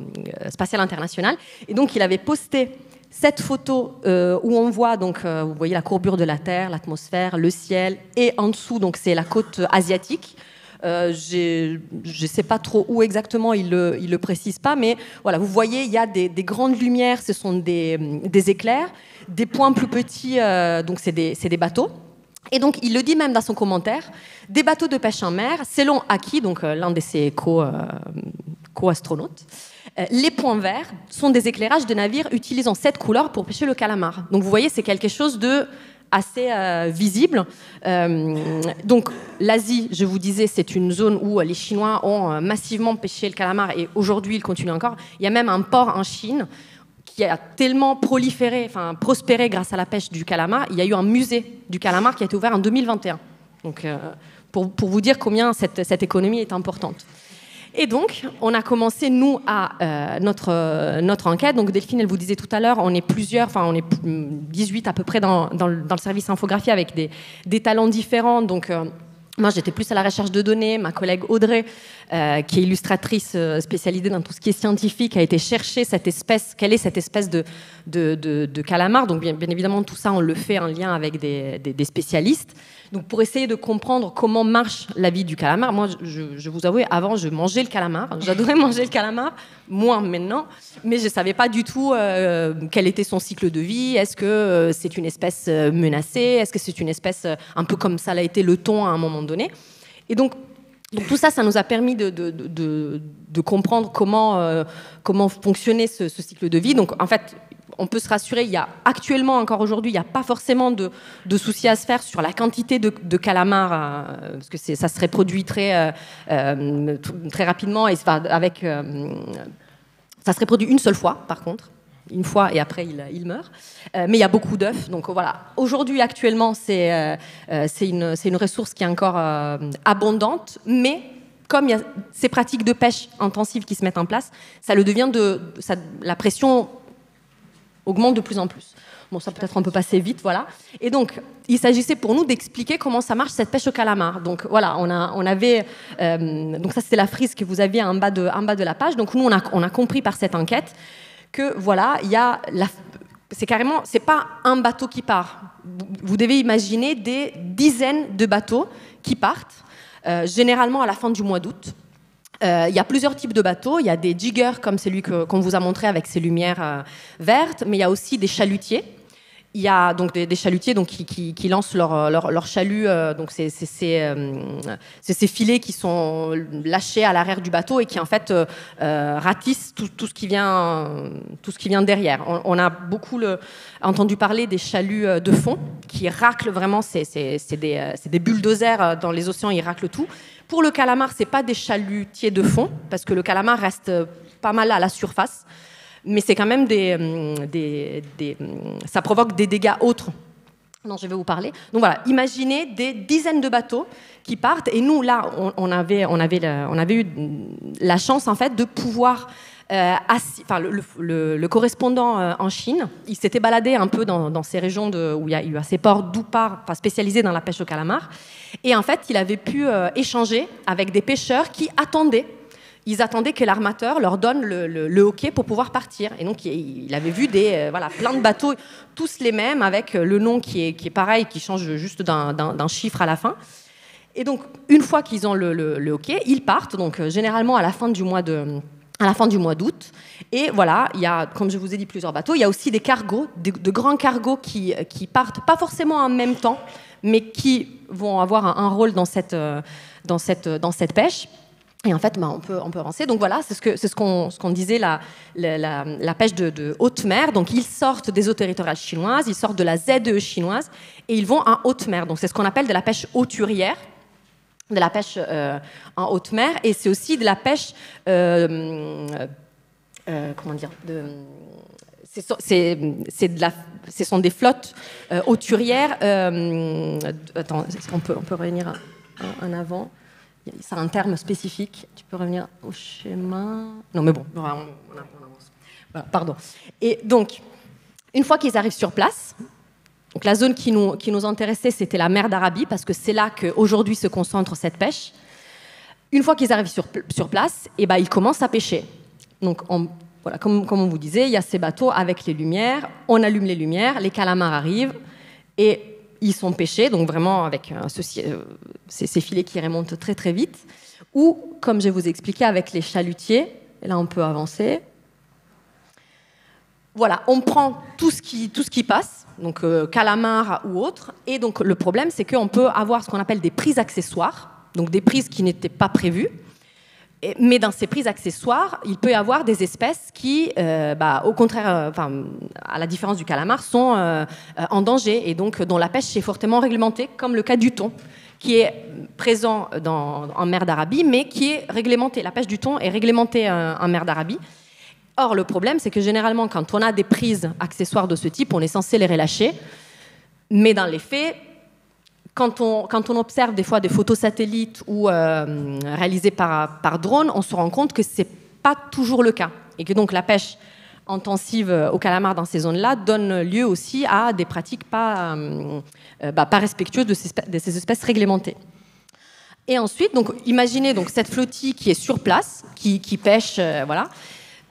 spatiale internationale, et donc il avait posté cette photo où on voit, donc, vous voyez la courbure de la Terre, l'atmosphère, le ciel, et en dessous, donc, c'est la côte asiatique. Je ne sais pas trop où exactement, il le précise pas, mais voilà, vous voyez, il y a des grandes lumières, ce sont des éclairs, des points plus petits, donc c'est des bateaux. Et donc, il le dit même dans son commentaire, des bateaux de pêche en mer, selon Aki, donc l'un de ses co-astronautes, les points verts sont des éclairages de navires utilisant cette couleur pour pêcher le calamar. Donc, vous voyez, c'est quelque chose de assez visible. Donc, l'Asie, je vous disais, c'est une zone où les Chinois ont massivement pêché le calamar et aujourd'hui, ils continuent encore. Il y a même un port en Chine qui a tellement prospéré grâce à la pêche du calamar. Il y a eu un musée du calamar qui a été ouvert en 2021. Donc, pour vous dire combien cette économie est importante. Et donc, on a commencé, nous, notre enquête. Donc, Delphine, elle vous disait tout à l'heure, on est plusieurs, on est 18 à peu près dans le service infographie avec des talents différents. Donc, moi, j'étais plus à la recherche de données. Ma collègue Audrey, qui est illustratrice spécialisée dans tout ce qui est scientifique, a été chercher quelle est cette espèce de calamar. Donc, bien évidemment, tout ça, on le fait en lien avec des spécialistes. Donc, pour essayer de comprendre comment marche la vie du calamar, moi, je vous avoue, avant, je mangeais le calamar. J'adorais manger le calamar, moins maintenant, mais je ne savais pas du tout quel était son cycle de vie. Est-ce que c'est une espèce menacée? Est-ce que c'est une espèce un peu comme ça l'a été le thon à un moment donné? Et donc tout ça, ça nous a permis de comprendre comment fonctionnait ce cycle de vie. Donc, en fait, on peut se rassurer, actuellement, encore aujourd'hui, il n'y a pas forcément de soucis à se faire sur la quantité de calamars, parce que ça se reproduit très rapidement, et ça se reproduit une seule fois, par contre. Une fois, et après, il meurt. Mais il y a beaucoup d'œufs. Donc voilà, aujourd'hui, actuellement, c'est une ressource qui est encore abondante, mais comme il y a ces pratiques de pêche intensive qui se mettent en place, ça le devient la pression augmente de plus en plus. Bon, ça peut-être on peut passer vite, voilà. Et donc, il s'agissait pour nous d'expliquer comment ça marche cette pêche au calamar. Donc voilà, on avait, donc ça c'était la frise que vous aviez en bas de la page. Donc nous on a compris par cette enquête que voilà, c'est pas un bateau qui part. Vous devez imaginer des dizaines de bateaux qui partent. généralement à la fin du mois d'août. Il y a plusieurs types de bateaux. Il y a des jiggers comme celui qu'on vous a montré avec ses lumières vertes, mais il y a aussi des chalutiers. Il y a donc des chalutiers donc, qui lancent leur chalut, donc c'est ces filets qui sont lâchés à l'arrière du bateau et qui en fait ratissent tout ce qui vient derrière. On a beaucoup entendu parler des chaluts de fond qui raclent vraiment, c'est des bulldozers dans les océans, ils raclent tout. Pour le calamar, c'est pas des chalutiers de fond parce que le calamar reste pas mal à la surface. Mais c'est quand même ça provoque des dégâts autres dont je vais vous parler. Donc voilà, imaginez des dizaines de bateaux qui partent. Et nous, là, on avait eu la chance, en fait, de pouvoir... le correspondant en Chine, il s'était baladé un peu dans ces régions où il y a eu ces ports spécialisés dans la pêche au calamar. Et en fait, il avait pu échanger avec des pêcheurs qui attendaient. Ils attendaient que l'armateur leur donne le OK pour pouvoir partir. Et donc, il avait vu plein de bateaux, tous les mêmes, avec le nom qui est pareil, qui change juste d'un chiffre à la fin. Et donc, une fois qu'ils ont le OK, ils partent, donc généralement à la fin du mois d'août. Et voilà, il y a, comme je vous ai dit, plusieurs bateaux. Il y a aussi des cargos, de grands cargos qui partent, pas forcément en même temps, mais qui vont avoir un rôle dans cette pêche. Et en fait, on peut avancer. Donc voilà, c'est ce qu'on disait, la pêche de haute mer. Donc ils sortent des eaux territoriales chinoises, ils sortent de la ZE chinoise et ils vont en haute mer. Donc c'est ce qu'on appelle de la pêche hauturière, de la pêche en haute mer. Et c'est aussi de la pêche, ce sont des flottes hauturières. Attends, on peut revenir en avant. Ça a un terme spécifique. Tu peux revenir au schéma. Non, mais bon, on avance. Voilà, pardon. Et donc, une fois qu'ils arrivent sur place, donc la zone qui nous intéressait, c'était la mer d'Arabie, parce que c'est là qu'aujourd'hui se concentre cette pêche. Une fois qu'ils arrivent sur place, ils commencent à pêcher. Donc, voilà, comme on vous disait, il y a ces bateaux avec les lumières. On allume les lumières, les calamars arrivent et ils sont pêchés, donc vraiment avec ces filets qui remontent très très vite. Ou, comme je vous ai expliqué, avec les chalutiers. Et là, on peut avancer. Voilà, on prend tout ce qui passe, donc calamar ou autre. Et donc, le problème, c'est qu'on peut avoir ce qu'on appelle des prises accessoires, donc des prises qui n'étaient pas prévues. Mais dans ces prises accessoires, il peut y avoir des espèces qui, au contraire, à la différence du calamar, sont en danger et donc dont la pêche est fortement réglementée, comme le cas du thon, qui est présent en mer d'Arabie, mais qui est réglementé. La pêche du thon est réglementée en mer d'Arabie. Or, le problème, c'est que généralement, quand on a des prises accessoires de ce type, on est censé les relâcher. Mais dans les faits, quand on observe des fois des photos satellites ou réalisées par drone, on se rend compte que ce n'est pas toujours le cas. Et que donc la pêche intensive au calamar dans ces zones-là donne lieu aussi à des pratiques pas respectueuses de ces espèces réglementées. Et ensuite, donc, imaginez donc, cette flottille qui est sur place, qui pêche, voilà.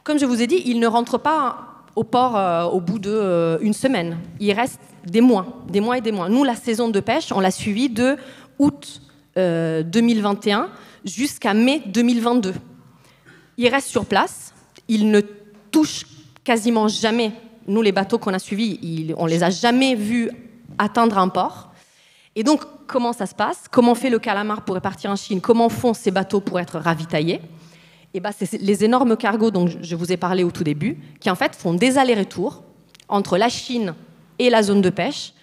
Comme je vous ai dit, ils ne rentrent pas au port au bout d'une semaine. Il reste des mois et des mois. Nous, la saison de pêche, on l'a suivie de août 2021 jusqu'à mai 2022. Ils restent sur place. Ils ne touchent quasiment jamais. Nous, les bateaux qu'on a suivis, on ne les a jamais vus atteindre un port. Et donc, comment ça se passe? Comment fait le calamar pour partir en Chine? Comment font ces bateaux pour être ravitaillés? C'est les énormes cargos dont je vous ai parlé au tout début, qui en fait font des allers-retours entre la Chine et la zone de pêche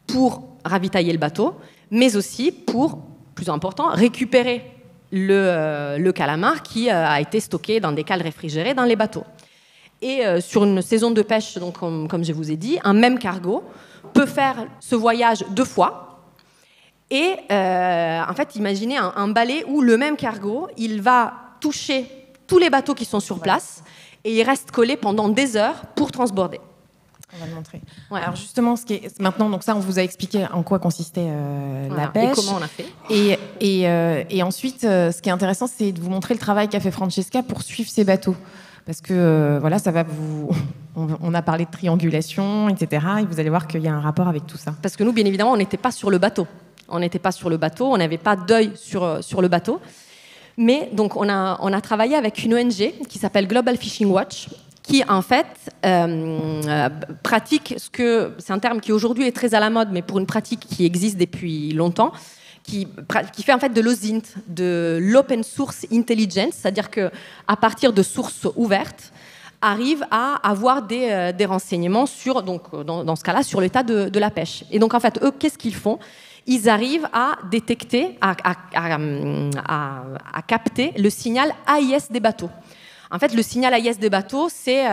pour ravitailler le bateau, mais aussi pour, plus important, récupérer le calamar qui a été stocké dans des cales réfrigérées dans les bateaux. Et sur une saison de pêche, donc, comme je vous ai dit, un même cargo peut faire ce voyage 2 fois. Et en fait, imaginez un balai où le même cargo, il va toucher tous les bateaux qui sont sur place et il reste collé pendant des heures pour transborder. On va le montrer. Ouais. Alors justement, maintenant, donc ça, on vous a expliqué en quoi consistait la pêche. Et comment on a fait. Et ensuite, ce qui est intéressant, c'est de vous montrer le travail qu'a fait Francesca pour suivre ces bateaux. Parce que, voilà, ça va vous... On a parlé de triangulation, etc. Et vous allez voir qu'il y a un rapport avec tout ça. Parce que nous, bien évidemment, on n'était pas sur le bateau. On n'était pas sur le bateau, on n'avait pas d'œil sur le bateau. Mais donc, on a travaillé avec une ONG qui s'appelle Global Fishing Watch, qui en fait pratique c'est un terme qui aujourd'hui est très à la mode, mais pour une pratique qui existe depuis longtemps, qui fait en fait de l'OSINT, de l'Open Source Intelligence, c'est-à-dire qu'à partir de sources ouvertes, arrive à avoir des renseignements sur, donc, dans ce cas-là, sur l'état de la pêche. Et donc, en fait, eux, qu'est-ce qu'ils font ? Ils arrivent à détecter, à capter le signal AIS des bateaux. En fait, le signal AIS des bateaux, c'est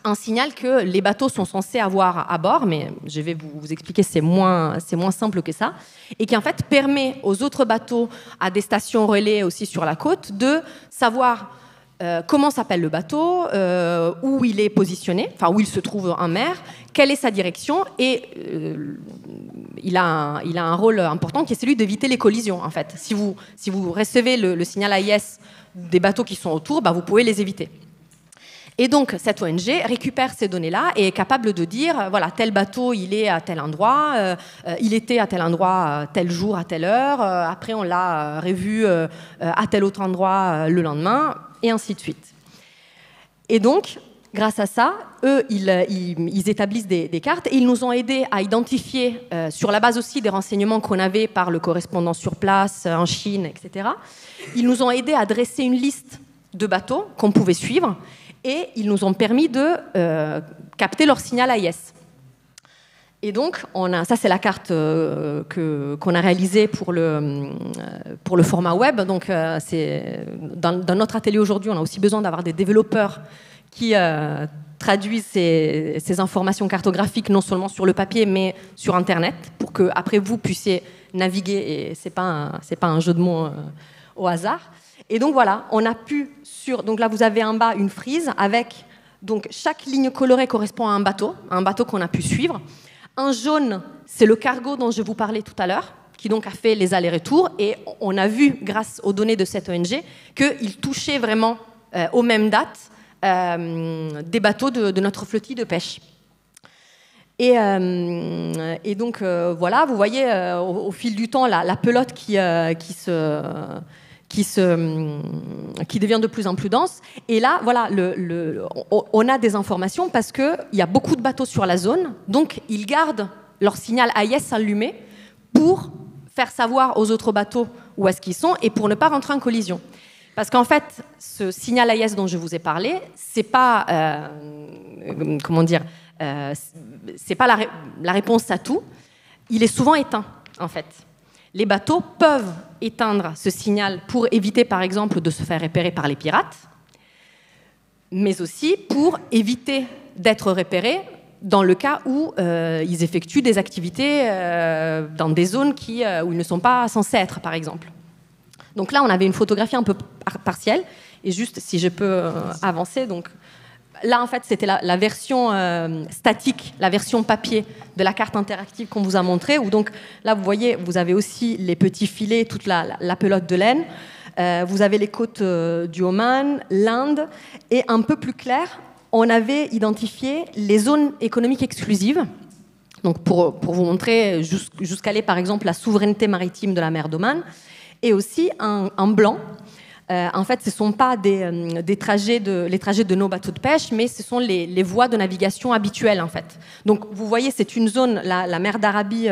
un signal que les bateaux sont censés avoir à bord, mais je vais vous expliquer, c'est moins simple que ça, et qui en fait permet aux autres bateaux, à des stations relais aussi sur la côte, de savoir comment s'appelle le bateau, où il est positionné, enfin où il se trouve en mer, quelle est sa direction, et il a un rôle important qui est celui d'éviter les collisions en fait. Si vous recevez le signal AIS des bateaux qui sont autour, bah, vous pouvez les éviter. Et donc, cette ONG récupère ces données-là et est capable de dire, voilà, tel bateau, il est à tel endroit, il était à tel endroit, tel jour, à telle heure, après on l'a revu à tel autre endroit le lendemain, et ainsi de suite. Et donc, grâce à ça, eux, ils établissent des cartes et ils nous ont aidés à identifier, sur la base aussi des renseignements qu'on avait par le correspondant sur place, en Chine, etc., ils nous ont aidés à dresser une liste de bateaux qu'on pouvait suivre, et ils nous ont permis de capter leur signal AIS. Et donc, ça c'est la carte qu'on a réalisée pour le format web. Donc, dans notre atelier aujourd'hui, on a aussi besoin d'avoir des développeurs qui traduisent ces informations cartographiques non seulement sur le papier, mais sur Internet, pour que après vous puissiez naviguer, et c'est pas un jeu de mots au hasard. Et donc voilà, on a pu donc là vous avez en bas une frise avec, donc chaque ligne colorée correspond à un bateau qu'on a pu suivre. En jaune, c'est le cargo dont je vous parlais tout à l'heure, qui donc a fait les allers-retours, et on a vu, grâce aux données de cette ONG, qu'il touchait vraiment aux mêmes dates des bateaux de notre flottille de pêche. Et donc voilà, vous voyez au fil du temps la pelote qui devient de plus en plus dense. Et là, voilà, on a des informations parce qu'il y a beaucoup de bateaux sur la zone, donc ils gardent leur signal AIS allumé pour faire savoir aux autres bateaux où est-ce qu'ils sont et pour ne pas rentrer en collision. Parce qu'en fait, ce signal AIS dont je vous ai parlé, c'est pas, c'est pas la réponse à tout. Il est souvent éteint, en fait. Les bateaux peuvent éteindre ce signal pour éviter, par exemple, de se faire repérer par les pirates, mais aussi pour éviter d'être repérés dans le cas où ils effectuent des activités dans des zones où ils ne sont pas censés être, par exemple. Donc là, on avait une photographie un peu partielle, et juste, si je peux avancer, donc... Là, en fait, c'était la version statique, la version papier de la carte interactive qu'on vous a montrée, où donc, là, vous voyez, vous avez aussi les petits filets, toute la pelote de laine. Vous avez les côtes du Oman, l'Inde, et un peu plus clair, on avait identifié les zones économiques exclusives, donc pour vous montrer jusqu'à par exemple, la souveraineté maritime de la mer d'Oman, et aussi en blanc. En fait, ce ne sont pas les trajets de nos bateaux de pêche, mais ce sont les voies de navigation habituelles, en fait. Donc, vous voyez, c'est une zone, la mer d'Arabie,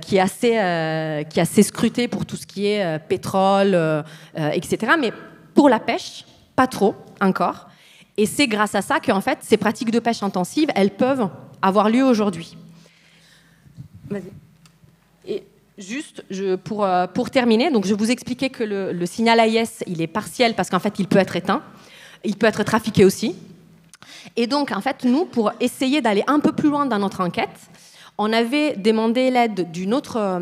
qui est assez scrutée pour tout ce qui est pétrole, etc. Mais pour la pêche, pas trop encore. Et c'est grâce à ça qu'en fait, ces pratiques de pêche intensive, elles peuvent avoir lieu aujourd'hui. Vas-y. Juste, pour terminer, donc je vous expliquais que le signal AIS, il est partiel parce qu'en fait, il peut être éteint. Il peut être trafiqué aussi. Et donc, en fait, nous, pour essayer d'aller un peu plus loin dans notre enquête, on avait demandé l'aide d'une autre,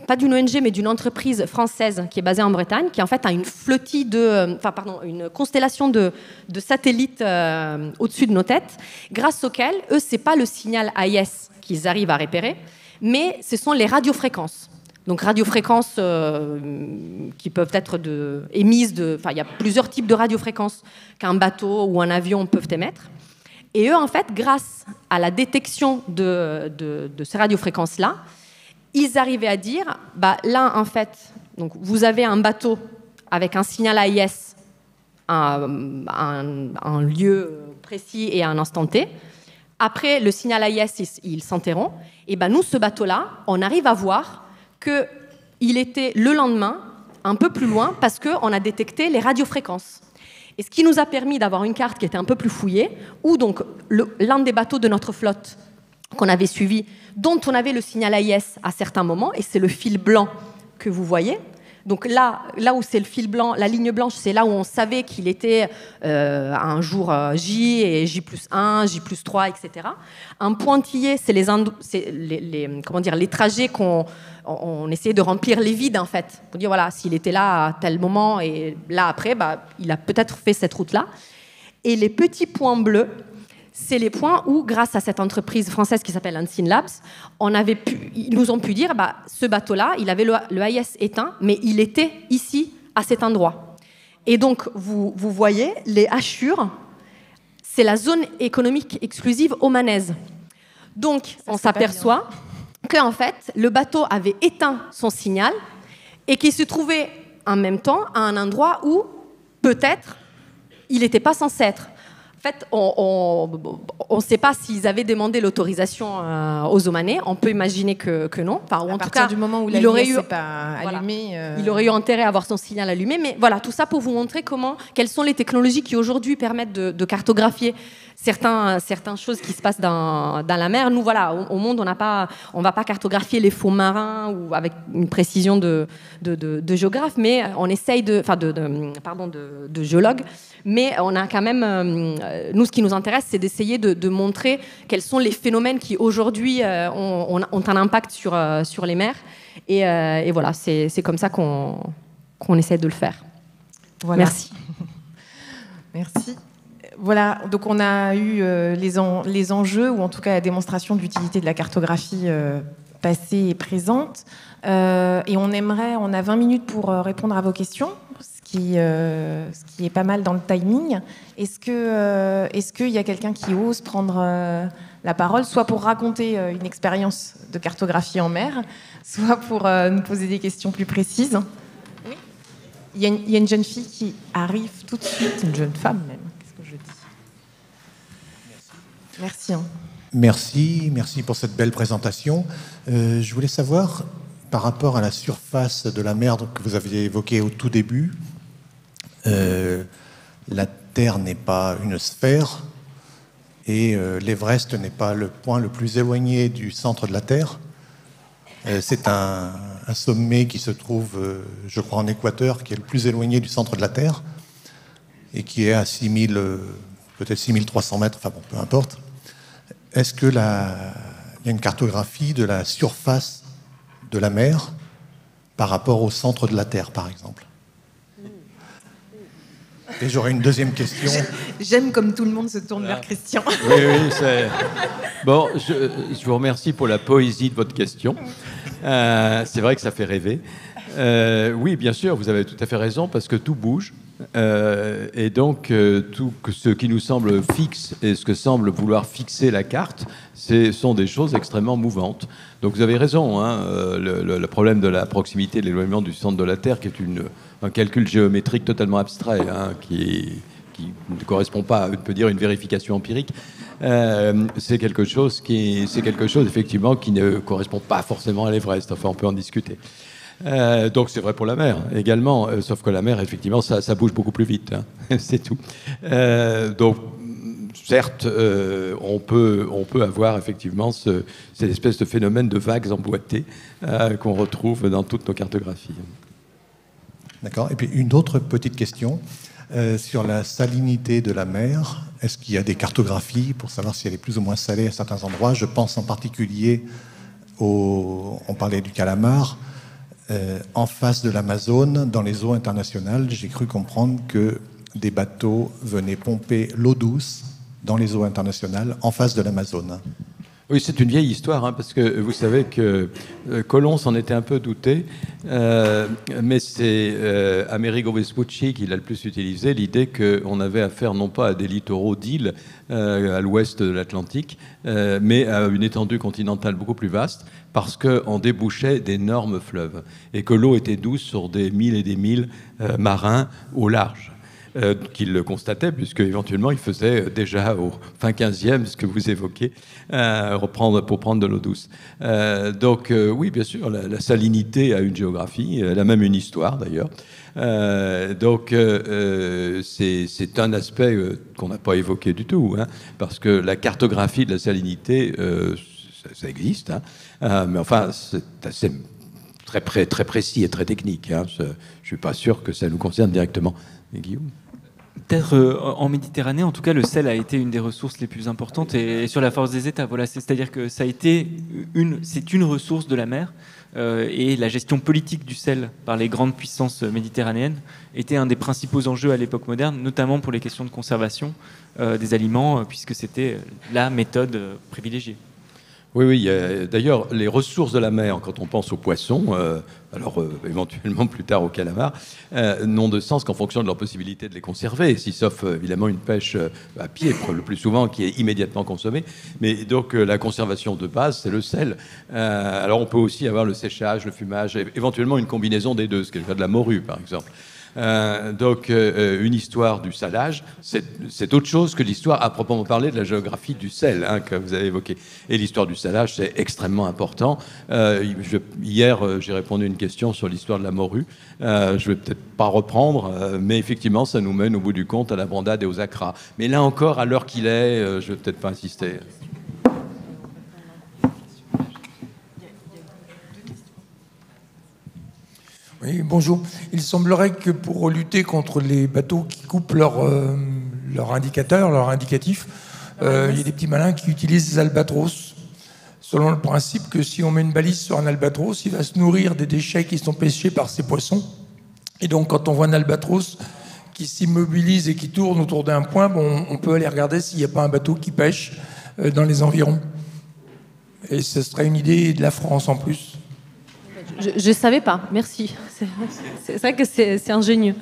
pas d'une ONG, mais d'une entreprise française qui est basée en Bretagne, qui en fait a une flottille une constellation de satellites au-dessus de nos têtes, grâce auxquels, eux, c'est pas le signal AIS qu'ils arrivent à repérer, mais ce sont les radiofréquences. Donc radiofréquences qui peuvent être émises il y a plusieurs types de radiofréquences qu'un bateau ou un avion peuvent émettre. Et eux, en fait, grâce à la détection de ces radiofréquences-là, ils arrivaient à dire, là, en fait, donc, vous avez un bateau avec un signal AIS, un lieu précis et un instant T. Après, le signal AIS, il s'interrompt. Et nous, ce bateau-là, on arrive à voir qu'il était le lendemain un peu plus loin parce qu'on a détecté les radiofréquences. Et ce qui nous a permis d'avoir une carte qui était un peu plus fouillée, où donc l'un des bateaux de notre flotte qu'on avait suivi, dont on avait le signal AIS à certains moments, et c'est le fil blanc que vous voyez. Donc là où c'est le fil blanc, la ligne blanche, c'est là où on savait qu'il était un jour J et J+1, J+3, etc. Un pointillé, c'est les trajets qu'on essayait de remplir les vides, en fait. Pour dire, voilà, s'il était là à tel moment et là après, il a peut-être fait cette route-là. Et les petits points bleus, c'est les points où, grâce à cette entreprise française qui s'appelle Unseen Labs, ils nous ont pu dire, ce bateau-là, il avait le AIS éteint, mais il était ici, à cet endroit. Et donc, vous voyez, les hachures, c'est la zone économique exclusive omanaise. Donc, on s'aperçoit qu'en fait, le bateau avait éteint son signal et qu'il se trouvait en même temps à un endroit où, peut-être, il n'était pas censé être. En fait, on ne sait pas s'ils avaient demandé l'autorisation aux Omanais. On peut imaginer que non. Enfin, ou en tout cas, du moment où il aurait eu intérêt à avoir son signal allumé. Mais voilà, tout ça pour vous montrer quelles sont les technologies qui aujourd'hui permettent de cartographier certaines choses qui se passent dans la mer. Nous, voilà, au monde, on ne va pas cartographier les fonds marins ou avec une précision de géographe, mais on essaye de géologue. Mais on a quand même, nous, ce qui nous intéresse, c'est d'essayer de montrer quels sont les phénomènes qui aujourd'hui ont un impact sur les mers. Et voilà, c'est comme ça qu'on essaie de le faire. Voilà. Merci. Merci. Voilà, donc on a eu les enjeux, ou en tout cas la démonstration d'utilité de la cartographie passée et présente. Et on a 20 minutes pour répondre à vos questions, ce qui est pas mal dans le timing. Est-ce qu'il y a quelqu'un qui ose prendre la parole, soit pour raconter une expérience de cartographie en mer, soit pour nous poser des questions plus précises? Oui. Il y a une jeune fille qui arrive tout de suite, une jeune femme même. Merci. Merci pour cette belle présentation. Je voulais savoir, par rapport à la surface de la mer que vous aviez évoquée au tout début, la Terre n'est pas une sphère et l'Everest n'est pas le point le plus éloigné du centre de la Terre. C'est un sommet qui se trouve, je crois, en Équateur, qui est le plus éloigné du centre de la Terre et qui est à 6000, peut-être 6300 mètres, enfin bon, peu importe. Est-ce qu'il y a une cartographie de la surface de la mer par rapport au centre de la Terre, par exemple? Et j'aurais une deuxième question. J'aime comme tout le monde se tourne vers Christian. Oui, c'est... Bon, je vous remercie pour la poésie de votre question. C'est vrai que ça fait rêver. Oui, bien sûr, vous avez tout à fait raison, parce que tout bouge. Et donc, tout ce qui nous semble fixe et ce que semble vouloir fixer la carte, sont des choses extrêmement mouvantes. Donc vous avez raison, hein, le problème de la proximité, de l'éloignement du centre de la Terre, qui est un calcul géométrique totalement abstrait, hein, qui ne correspond pas, on peut dire, une vérification empirique. C'est quelque chose effectivement qui ne correspond pas forcément à l'Everest. Enfin, on peut en discuter. Donc c'est vrai pour la mer également, sauf que la mer, effectivement, ça bouge beaucoup plus vite, hein, c'est tout. Donc certes, on peut avoir effectivement cette espèce de phénomène de vagues emboîtées qu'on retrouve dans toutes nos cartographies. D'accord. Et puis une autre petite question sur la salinité de la mer. Est-ce qu'il y a des cartographies pour savoir si elle est plus ou moins salée à certains endroits? Je pense en particulier on parlait du calamar. En face de l'Amazone, dans les eaux internationales, j'ai cru comprendre que des bateaux venaient pomper l'eau douce dans les eaux internationales en face de l'Amazone. Oui, c'est une vieille histoire, hein, parce que vous savez que Colomb s'en était un peu douté, mais c'est Amerigo Vespucci qui l'a le plus utilisé, l'idée qu'on avait affaire non pas à des littoraux d'îles à l'ouest de l'Atlantique, mais à une étendue continentale beaucoup plus vaste, parce qu'on débouchait d'énormes fleuves, et que l'eau était douce sur des milles et des milles marins au large. Qu'il le constatait, puisque éventuellement il faisait déjà au fin 15e, ce que vous évoquez, pour prendre de l'eau douce. Donc oui, bien sûr, la salinité a une géographie, elle a même une histoire d'ailleurs. Donc c'est un aspect qu'on n'a pas évoqué du tout, hein, parce que la cartographie de la salinité, ça existe, hein, mais enfin c'est assez très précis et très technique. Hein. Je ne suis pas sûr que ça nous concerne directement. Et Guillaume ? Peut-être en Méditerranée, en tout cas, le sel a été une des ressources les plus importantes et sur la force des États. Voilà, c'est-à-dire que ça a été c'est une ressource de la mer et la gestion politique du sel par les grandes puissances méditerranéennes était un des principaux enjeux à l'époque moderne, notamment pour les questions de conservation des aliments, puisque c'était la méthode privilégiée. Oui, d'ailleurs, les ressources de la mer, quand on pense aux poissons, éventuellement plus tard aux calamars, n'ont de sens qu'en fonction de leur possibilité de les conserver, si sauf évidemment une pêche à pied, le plus souvent, qui est immédiatement consommée. Mais donc la conservation de base, c'est le sel. Alors on peut aussi avoir le séchage, le fumage, éventuellement une combinaison des deux, ce qui est le cas de la morue, par exemple. Donc une histoire du salage, c'est autre chose que l'histoire à proprement parler de la géographie du sel, hein, que vous avez évoqué. Et l'histoire du salage, c'est extrêmement important. Hier, j'ai répondu à une question sur l'histoire de la morue. Je vais peut-être pas reprendre, mais effectivement, ça nous mène au bout du compte à la brandade et aux acras. Mais là encore, à l'heure qu'il est, je vais peut-être pas insister. Oui, bonjour. Il semblerait que pour lutter contre les bateaux qui coupent leur indicateur, leur indicatif, il y a des petits malins qui utilisent des albatros, selon le principe que si on met une balise sur un albatros, il va se nourrir des déchets qui sont pêchés par ces poissons. Et donc, quand on voit un albatros qui s'immobilise et qui tourne autour d'un point, on peut aller regarder s'il n'y a pas un bateau qui pêche dans les environs. Et ce serait une idée de la France en plus. Je ne savais pas, merci. C'est vrai que c'est ingénieux.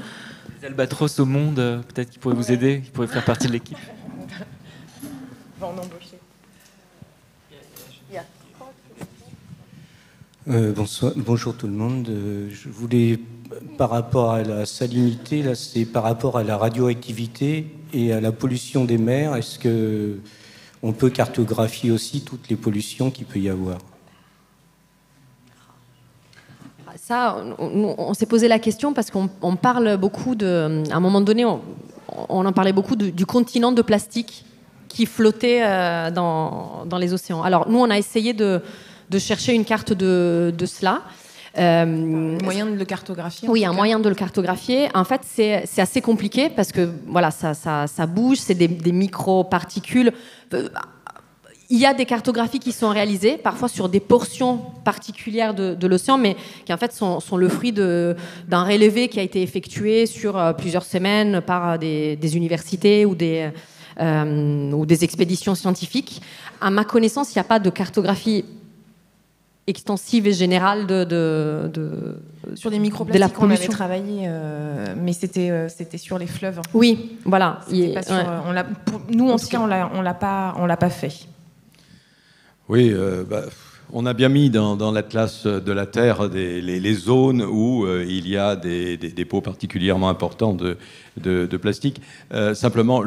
Les albatros au monde, peut-être qu'ils pourraient vous aider, qu'ils pourraient faire partie de l'équipe. Va en embaucher. Bonjour tout le monde. Je voulais, par rapport à la salinité, là, c'est par rapport à la radioactivité et à la pollution des mers. Est-ce qu'on peut cartographier aussi toutes les pollutions qu'il peut y avoir ? Ça, on s'est posé la question parce qu'on parle beaucoup à un moment donné, on en parlait beaucoup du continent de plastique qui flottait dans les océans. Alors nous, on a essayé de chercher une carte de cela. Moyen de le cartographier. Oui, un moyen de le cartographier. En fait, c'est assez compliqué parce que voilà, ça bouge, c'est des micro-particules. Il y a des cartographies qui sont réalisées, parfois sur des portions particulières de l'océan, mais qui en fait sont le fruit d'un relevé qui a été effectué sur plusieurs semaines par des universités ou des expéditions scientifiques. À ma connaissance, il n'y a pas de cartographie extensive et générale sur les microplastiques, on avait travaillé, mais c'était sur les fleuves. Oui, voilà. Nous, en tout cas, on l'a pas fait. Oui, on a bien mis dans l'Atlas de la Terre les zones où il y a des dépôts particulièrement importants de plastique. Simplement,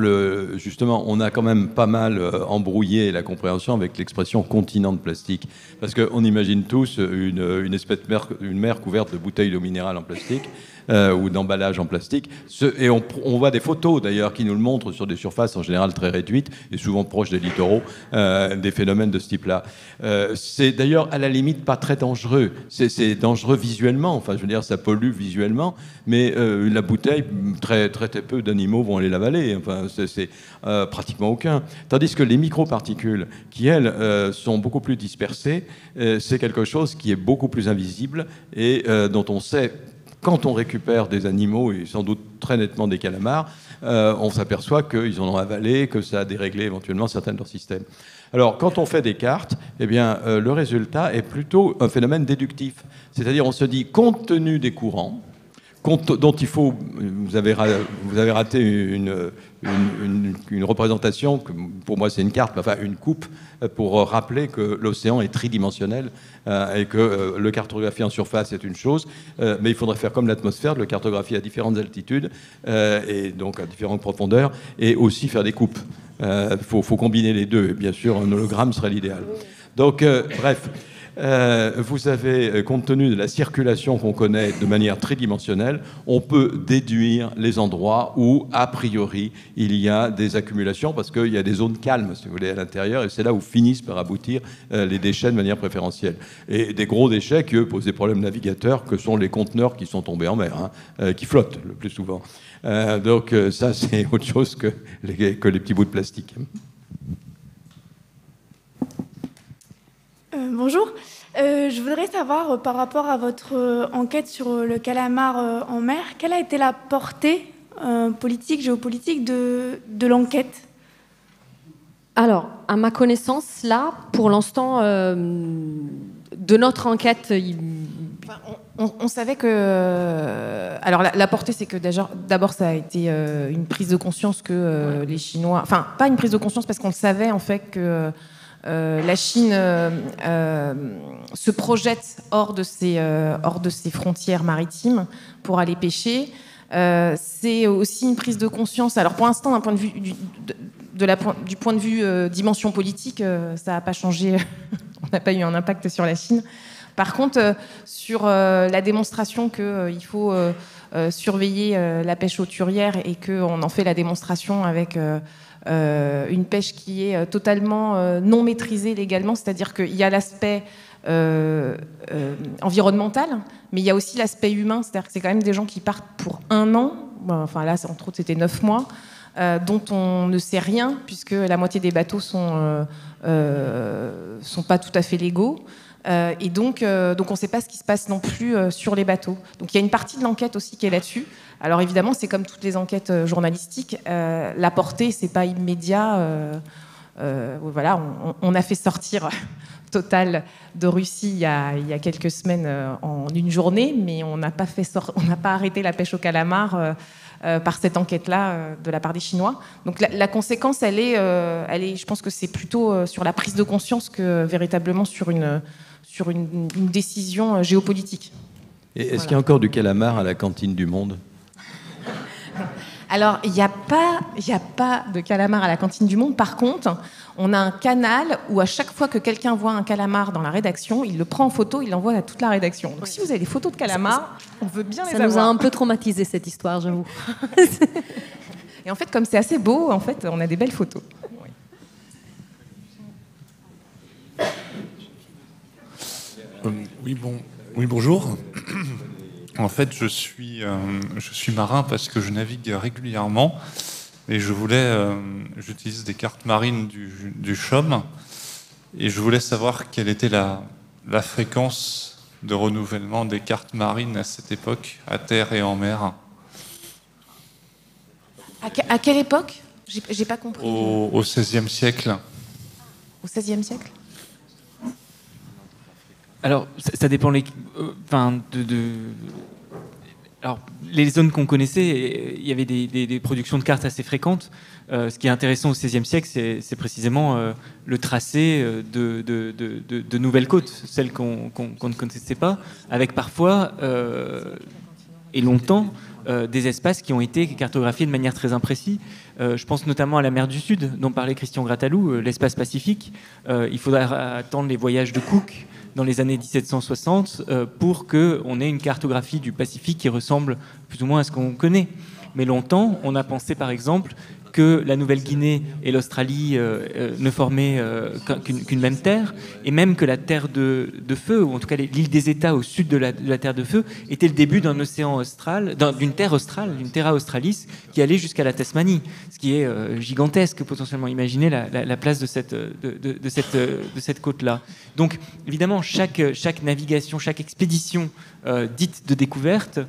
justement, on a quand même pas mal embrouillé la compréhension avec l'expression continent de plastique. Parce qu'on imagine tous une mer couverte de bouteilles d'eau minérale en plastique. Ou d'emballage en plastique. Et on voit des photos d'ailleurs qui nous le montrent sur des surfaces en général très réduites et souvent proches des littoraux, des phénomènes de ce type-là. C'est d'ailleurs à la limite pas très dangereux. C'est dangereux visuellement, enfin je veux dire ça pollue visuellement, mais la bouteille, très peu d'animaux vont aller l'avaler, enfin c'est pratiquement aucun. Tandis que les microparticules, qui elles sont beaucoup plus dispersées, c'est quelque chose qui est beaucoup plus invisible et dont on sait quand on récupère des animaux, et sans doute très nettement des calamars, on s'aperçoit qu'ils en ont avalé, que ça a déréglé éventuellement certains de leurs systèmes. Alors, quand on fait des cartes, eh bien, le résultat est plutôt un phénomène déductif. C'est-à-dire, on se dit, compte tenu des courants, dont il faut... Vous avez raté une représentation, que pour moi c'est une carte, enfin une coupe, pour rappeler que l'océan est tridimensionnel et que le cartographie en surface est une chose, mais il faudrait faire comme l'atmosphère, le cartographier à différentes altitudes et donc à différentes profondeurs, et aussi faire des coupes. Faut combiner les deux, et bien sûr un hologramme serait l'idéal. Donc bref, vous avez, compte tenu de la circulation qu'on connaît de manière tridimensionnelle, on peut déduire les endroits où, a priori, il y a des accumulations, parce qu'il y a des zones calmes, si vous voulez, à l'intérieur, et c'est là où finissent par aboutir les déchets de manière préférentielle. Et des gros déchets qui, eux, posent des problèmes navigateurs, que sont les conteneurs qui sont tombés en mer, qui flottent le plus souvent. Donc ça, c'est autre chose que les petits bouts de plastique. Bonjour. Je voudrais savoir, par rapport à votre enquête sur le calamar en mer, quelle a été la portée politique, géopolitique de l'enquête? Alors, à ma connaissance, là, pour l'instant, de notre enquête, on savait que... Alors, la portée, c'est que d'abord, ça a été une prise de conscience que les Chinois... Enfin, pas une prise de conscience, parce qu'on le savait, en fait, que... la Chine se projette hors de ses frontières maritimes pour aller pêcher. C'est aussi une prise de conscience. Alors pour l'instant, d'un point de vue du point de vue dimension politique, ça n'a pas changé. On n'a pas eu un impact sur la Chine. Par contre, sur la démonstration qu'il faut surveiller la pêche hauturière et qu'on en fait la démonstration avec... une pêche qui est totalement non maîtrisée légalement, c'est-à-dire qu'il y a l'aspect environnemental, mais il y a aussi l'aspect humain, c'est-à-dire que c'est quand même des gens qui partent pour 1 an, enfin là, entre autres, c'était 9 mois, dont on ne sait rien, puisque la moitié des bateaux sont pas tout à fait légaux. Et donc on ne sait pas ce qui se passe non plus sur les bateaux. Donc il y a une partie de l'enquête aussi qui est là-dessus. Alors évidemment, c'est comme toutes les enquêtes journalistiques, la portée, c'est pas immédiat. Voilà, on a fait sortir Total de Russie il y a quelques semaines en une journée, mais on n'a pas arrêté la pêche au calamar par cette enquête-là de la part des Chinois. Donc la conséquence, elle est, je pense que c'est plutôt sur la prise de conscience que véritablement sur une décision géopolitique. Et est-ce qu'il y a encore du calamar à la cantine du Monde ? Alors, il n'y a pas de calamar à la cantine du Monde. Par contre, on a un canal où à chaque fois que quelqu'un voit un calamar dans la rédaction, il le prend en photo, il l'envoie à toute la rédaction. Donc si vous avez des photos de calamars, on veut bien les avoir. Ça nous a un peu traumatisé cette histoire, j'avoue. Et en fait, comme c'est assez beau, en fait, on a des belles photos. Oui, bonjour. En fait, je suis marin parce que je navigue régulièrement et j'utilise des cartes marines du CHOM et je voulais savoir quelle était la fréquence de renouvellement des cartes marines à cette époque, à terre et en mer. À quelle époque ? J'ai pas compris. Au XVIe siècle. Au XVIe siècle ? Alors, ça dépend Alors, les zones qu'on connaissait, il y avait des productions de cartes assez fréquentes. Ce qui est intéressant au XVIe siècle, c'est précisément le tracé de nouvelles côtes, celles qu'on ne connaissait pas, avec parfois, et longtemps, des espaces qui ont été cartographiés de manière très imprécise. Je pense notamment à la mer du Sud, dont parlait Christian Grattalou, l'espace Pacifique. Il faudra attendre les voyages de Cook dans les années 1760 pour qu'on ait une cartographie du Pacifique qui ressemble plus ou moins à ce qu'on connaît. Mais longtemps, on a pensé par exemple que la Nouvelle-Guinée et l'Australie ne formaient qu'une même terre, et même que la terre de feu, ou en tout cas l'île des États au sud de la terre de feu, était le début d'un océan austral, d'une terre australe, d'une terra australis, qui allait jusqu'à la Tasmanie, ce qui est gigantesque potentiellement. Imaginez la place de cette côte-là. Donc évidemment, chaque navigation, chaque expédition dite de découverte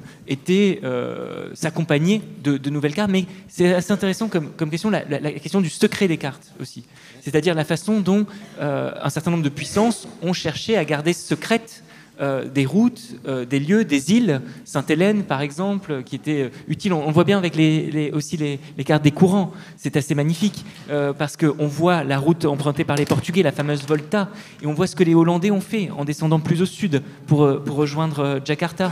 s'accompagnait de nouvelles cartes, mais c'est assez intéressant comme question, la question du secret des cartes aussi. C'est-à-dire la façon dont un certain nombre de puissances ont cherché à garder secrètes des routes, des lieux, des îles. Sainte-Hélène, par exemple, qui était utile. On voit bien avec aussi les cartes des courants. C'est assez magnifique parce qu'on voit la route empruntée par les Portugais, la fameuse Volta, et on voit ce que les Hollandais ont fait en descendant plus au sud pour rejoindre Jakarta.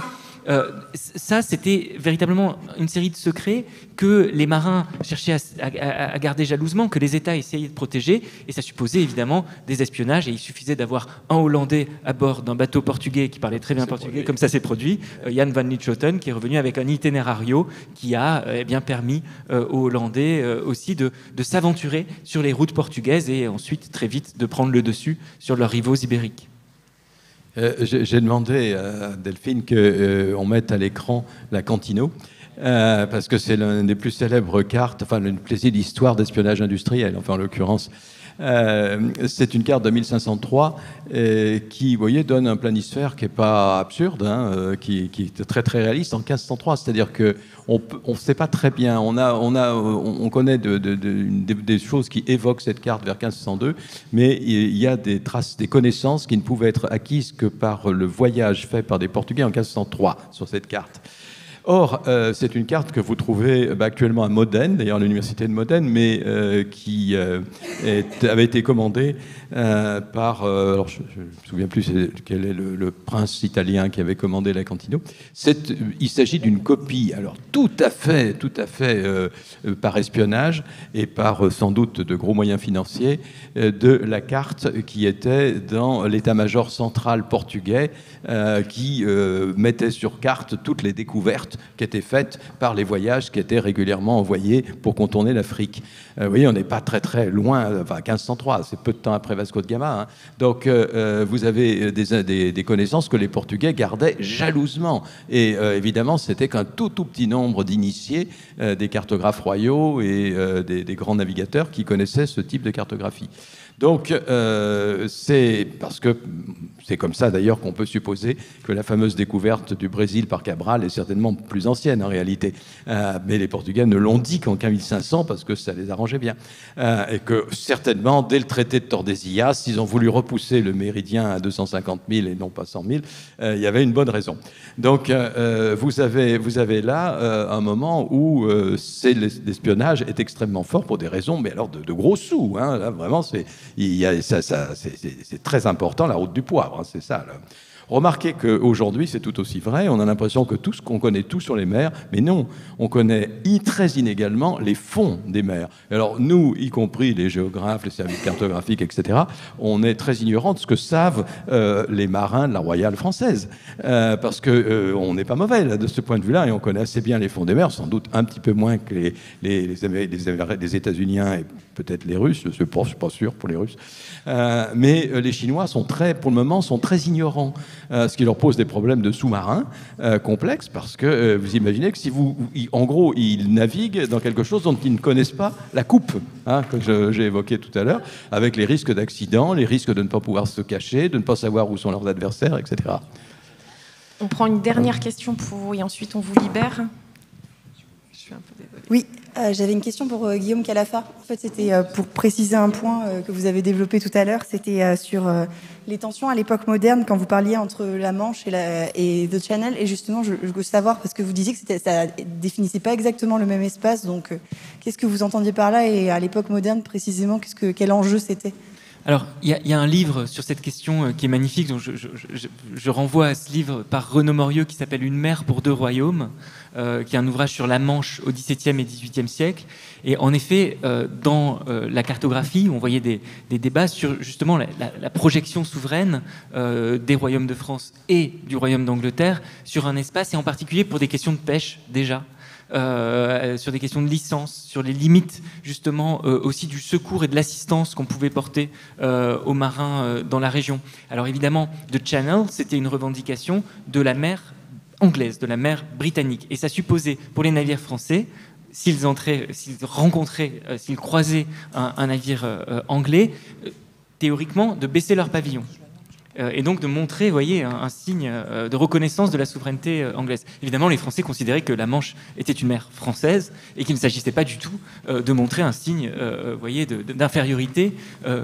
Ça, c'était véritablement une série de secrets que les marins cherchaient à garder jalousement, que les États essayaient de protéger, et ça supposait évidemment des espionnages, et il suffisait d'avoir un Hollandais à bord d'un bateau portugais qui parlait très bien portugais, comme ça s'est produit, Jan van Linschoten, qui est revenu avec un itinerario qui a bien permis aux Hollandais aussi de s'aventurer sur les routes portugaises et ensuite très vite de prendre le dessus sur leurs rivaux ibériques. J'ai demandé à Delphine qu'on mette à l'écran la Cantino, parce que c'est l'une des plus célèbres cartes, enfin l'une des histoires d'espionnage industriel, enfin en l'occurrence. C'est une carte de 1503 qui, vous voyez, donne un planisphère qui n'est pas absurde, qui est très très réaliste en 1503. C'est-à-dire qu'on ne sait pas très bien. On connaît des choses qui évoquent cette carte vers 1502, mais il y a des traces, des connaissances qui ne pouvaient être acquises que par le voyage fait par des Portugais en 1503 sur cette carte. Or, c'est une carte que vous trouvez actuellement à Modène, d'ailleurs à l'université de Modène, mais qui avait été commandée par... alors je ne me souviens plus quel est le prince italien qui avait commandé la Cantino. Il s'agit d'une copie, alors tout à fait par espionnage et par sans doute de gros moyens financiers, de la carte qui était dans l'état-major central portugais, qui mettait sur carte toutes les découvertes qui étaient faites par les voyages qui étaient régulièrement envoyés pour contourner l'Afrique. Vous voyez, on n'est pas très très loin, enfin 1503, c'est peu de temps après Vasco de Gama. Donc vous avez des connaissances que les Portugais gardaient jalousement. Et évidemment, c'était qu'un tout petit nombre d'initiés, des cartographes royaux et des grands navigateurs qui connaissaient ce type de cartographie. Donc, c'est parce que c'est comme ça d'ailleurs qu'on peut supposer que la fameuse découverte du Brésil par Cabral est certainement plus ancienne en réalité. Mais les Portugais ne l'ont dit qu'en 1500 parce que ça les arrangeait bien. Et que certainement, dès le traité de Tordesillas, s'ils ont voulu repousser le méridien à 250 000 et non pas 100 000, il y avait une bonne raison. Donc, vous avez là un moment où l'espionnage est extrêmement fort pour des raisons, mais alors de gros sous. Là, vraiment, c'est très important, la route du poivre, c'est ça. Là. Remarquez qu'aujourd'hui, c'est tout aussi vrai. On a l'impression qu'on connaît tout sur les mers, mais non, on connaît très inégalement les fonds des mers. Alors nous, y compris les géographes, les services cartographiques, etc., on est très ignorants de ce que savent les marins de la Royale française, parce qu'on n'est pas mauvais là, de ce point de vue-là, et on connaît assez bien les fonds des mers, sans doute un petit peu moins que les États-Uniens et peut-être les Russes. Je ne suis pas sûr pour les Russes, mais les Chinois pour le moment, sont très ignorants. Ce qui leur pose des problèmes de sous-marins complexes, parce que vous imaginez que en gros, ils naviguent dans quelque chose dont ils ne connaissent pas la coupe, que j'ai évoqué tout à l'heure, avec les risques d'accident, les risques de ne pas pouvoir se cacher, de ne pas savoir où sont leurs adversaires, etc. On prend une dernière question et ensuite on vous libère. Je suis un peu désolée. Oui, j'avais une question pour Guillaume Calafa. En fait, c'était pour préciser un point que vous avez développé tout à l'heure. C'était sur les tensions à l'époque moderne, quand vous parliez entre la Manche et The Channel. Et justement, je veux savoir, parce que vous disiez que ça définissait pas exactement le même espace. Donc, qu'est-ce que vous entendiez par là? Et à l'époque moderne, précisément, quel enjeu c'était? Alors, il y a un livre sur cette question qui est magnifique, donc je renvoie à ce livre par Renaud Morieux qui s'appelle « Une mer pour deux royaumes », qui est un ouvrage sur la Manche au XVIIe et XVIIIe siècle. Et en effet, dans la cartographie, on voyait des débats sur justement la projection souveraine des royaumes de France et du royaume d'Angleterre sur un espace, et en particulier pour des questions de pêche déjà. sur des questions de licence, sur les limites justement aussi du secours et de l'assistance qu'on pouvait porter aux marins dans la région. Alors évidemment, The Channel, c'était une revendication de la mer anglaise, de la mer britannique. Et ça supposait pour les navires français, s'ils croisaient un navire anglais, théoriquement, de baisser leur pavillon. Et donc de montrer, vous voyez, un signe de reconnaissance de la souveraineté anglaise. Évidemment, les Français considéraient que la Manche était une mer française et qu'il ne s'agissait pas du tout de montrer un signe, vous voyez, d'infériorité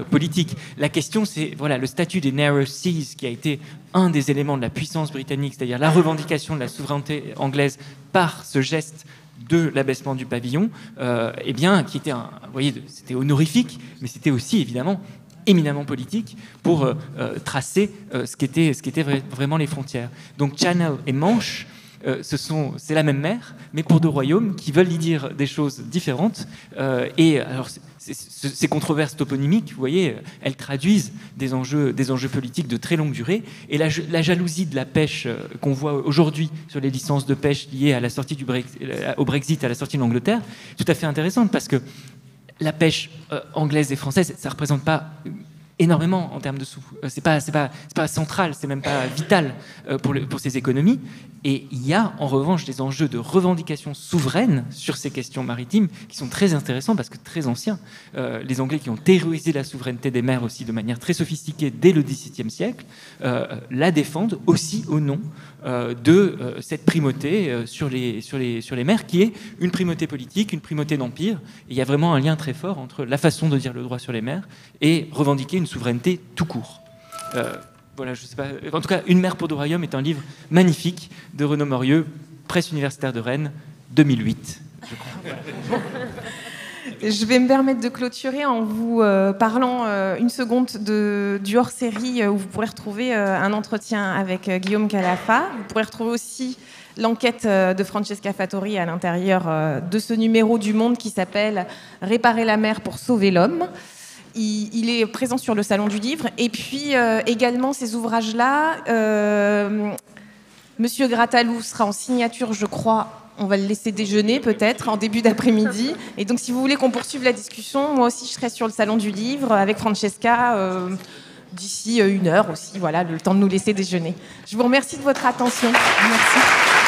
politique. La question, c'est voilà, le statut des Narrow Seas, qui a été un des éléments de la puissance britannique, c'est-à-dire la revendication de la souveraineté anglaise par ce geste de l'abaissement du pavillon, eh bien, qui était, vous voyez, c'était honorifique, mais c'était aussi, évidemment, éminemment politique pour tracer ce qu'étaient vraiment les frontières. Donc Channel et Manche, c'est la même mer, mais pour deux royaumes qui veulent y dire des choses différentes. Et alors, ces controverses toponymiques, vous voyez, elles traduisent des enjeux politiques de très longue durée. Et la jalousie de la pêche qu'on voit aujourd'hui sur les licences de pêche liées à la sortie au Brexit, à la sortie de l'Angleterre, tout à fait intéressante parce que la pêche anglaise et française, ça ne représente pas énormément en termes de sous. C'est pas central, c'est même pas vital pour ces économies. Et il y a en revanche des enjeux de revendication souveraine sur ces questions maritimes qui sont très intéressants parce que très anciens. Les Anglais qui ont théorisé la souveraineté des mers aussi de manière très sophistiquée dès le XVIIe siècle la défendent aussi au nom de cette primauté sur les mers qui est une primauté politique, une primauté d'empire. Et il y a vraiment un lien très fort entre la façon de dire le droit sur les mers et revendiquer une souveraineté tout court. Voilà, je sais pas. En tout cas, Une mer pour deux royaumes est un livre magnifique de Renaud Morieux, Presse universitaire de Rennes, 2008, je crois. Je vais me permettre de clôturer en vous parlant une seconde du hors-série où vous pourrez retrouver un entretien avec Guillaume Calafa. Vous pourrez retrouver aussi l'enquête de Francesca Fattori à l'intérieur de ce numéro du Monde qui s'appelle « Réparer la mer pour sauver l'homme ». Il est présent sur le Salon du Livre. Et puis également ces ouvrages-là, Monsieur Grattalou sera en signature, je crois. On va le laisser déjeuner peut-être en début d'après-midi. Et donc si vous voulez qu'on poursuive la discussion, moi aussi je serai sur le Salon du Livre avec Francesca d'ici 1 heure aussi. Voilà, le temps de nous laisser déjeuner. Je vous remercie de votre attention. Merci.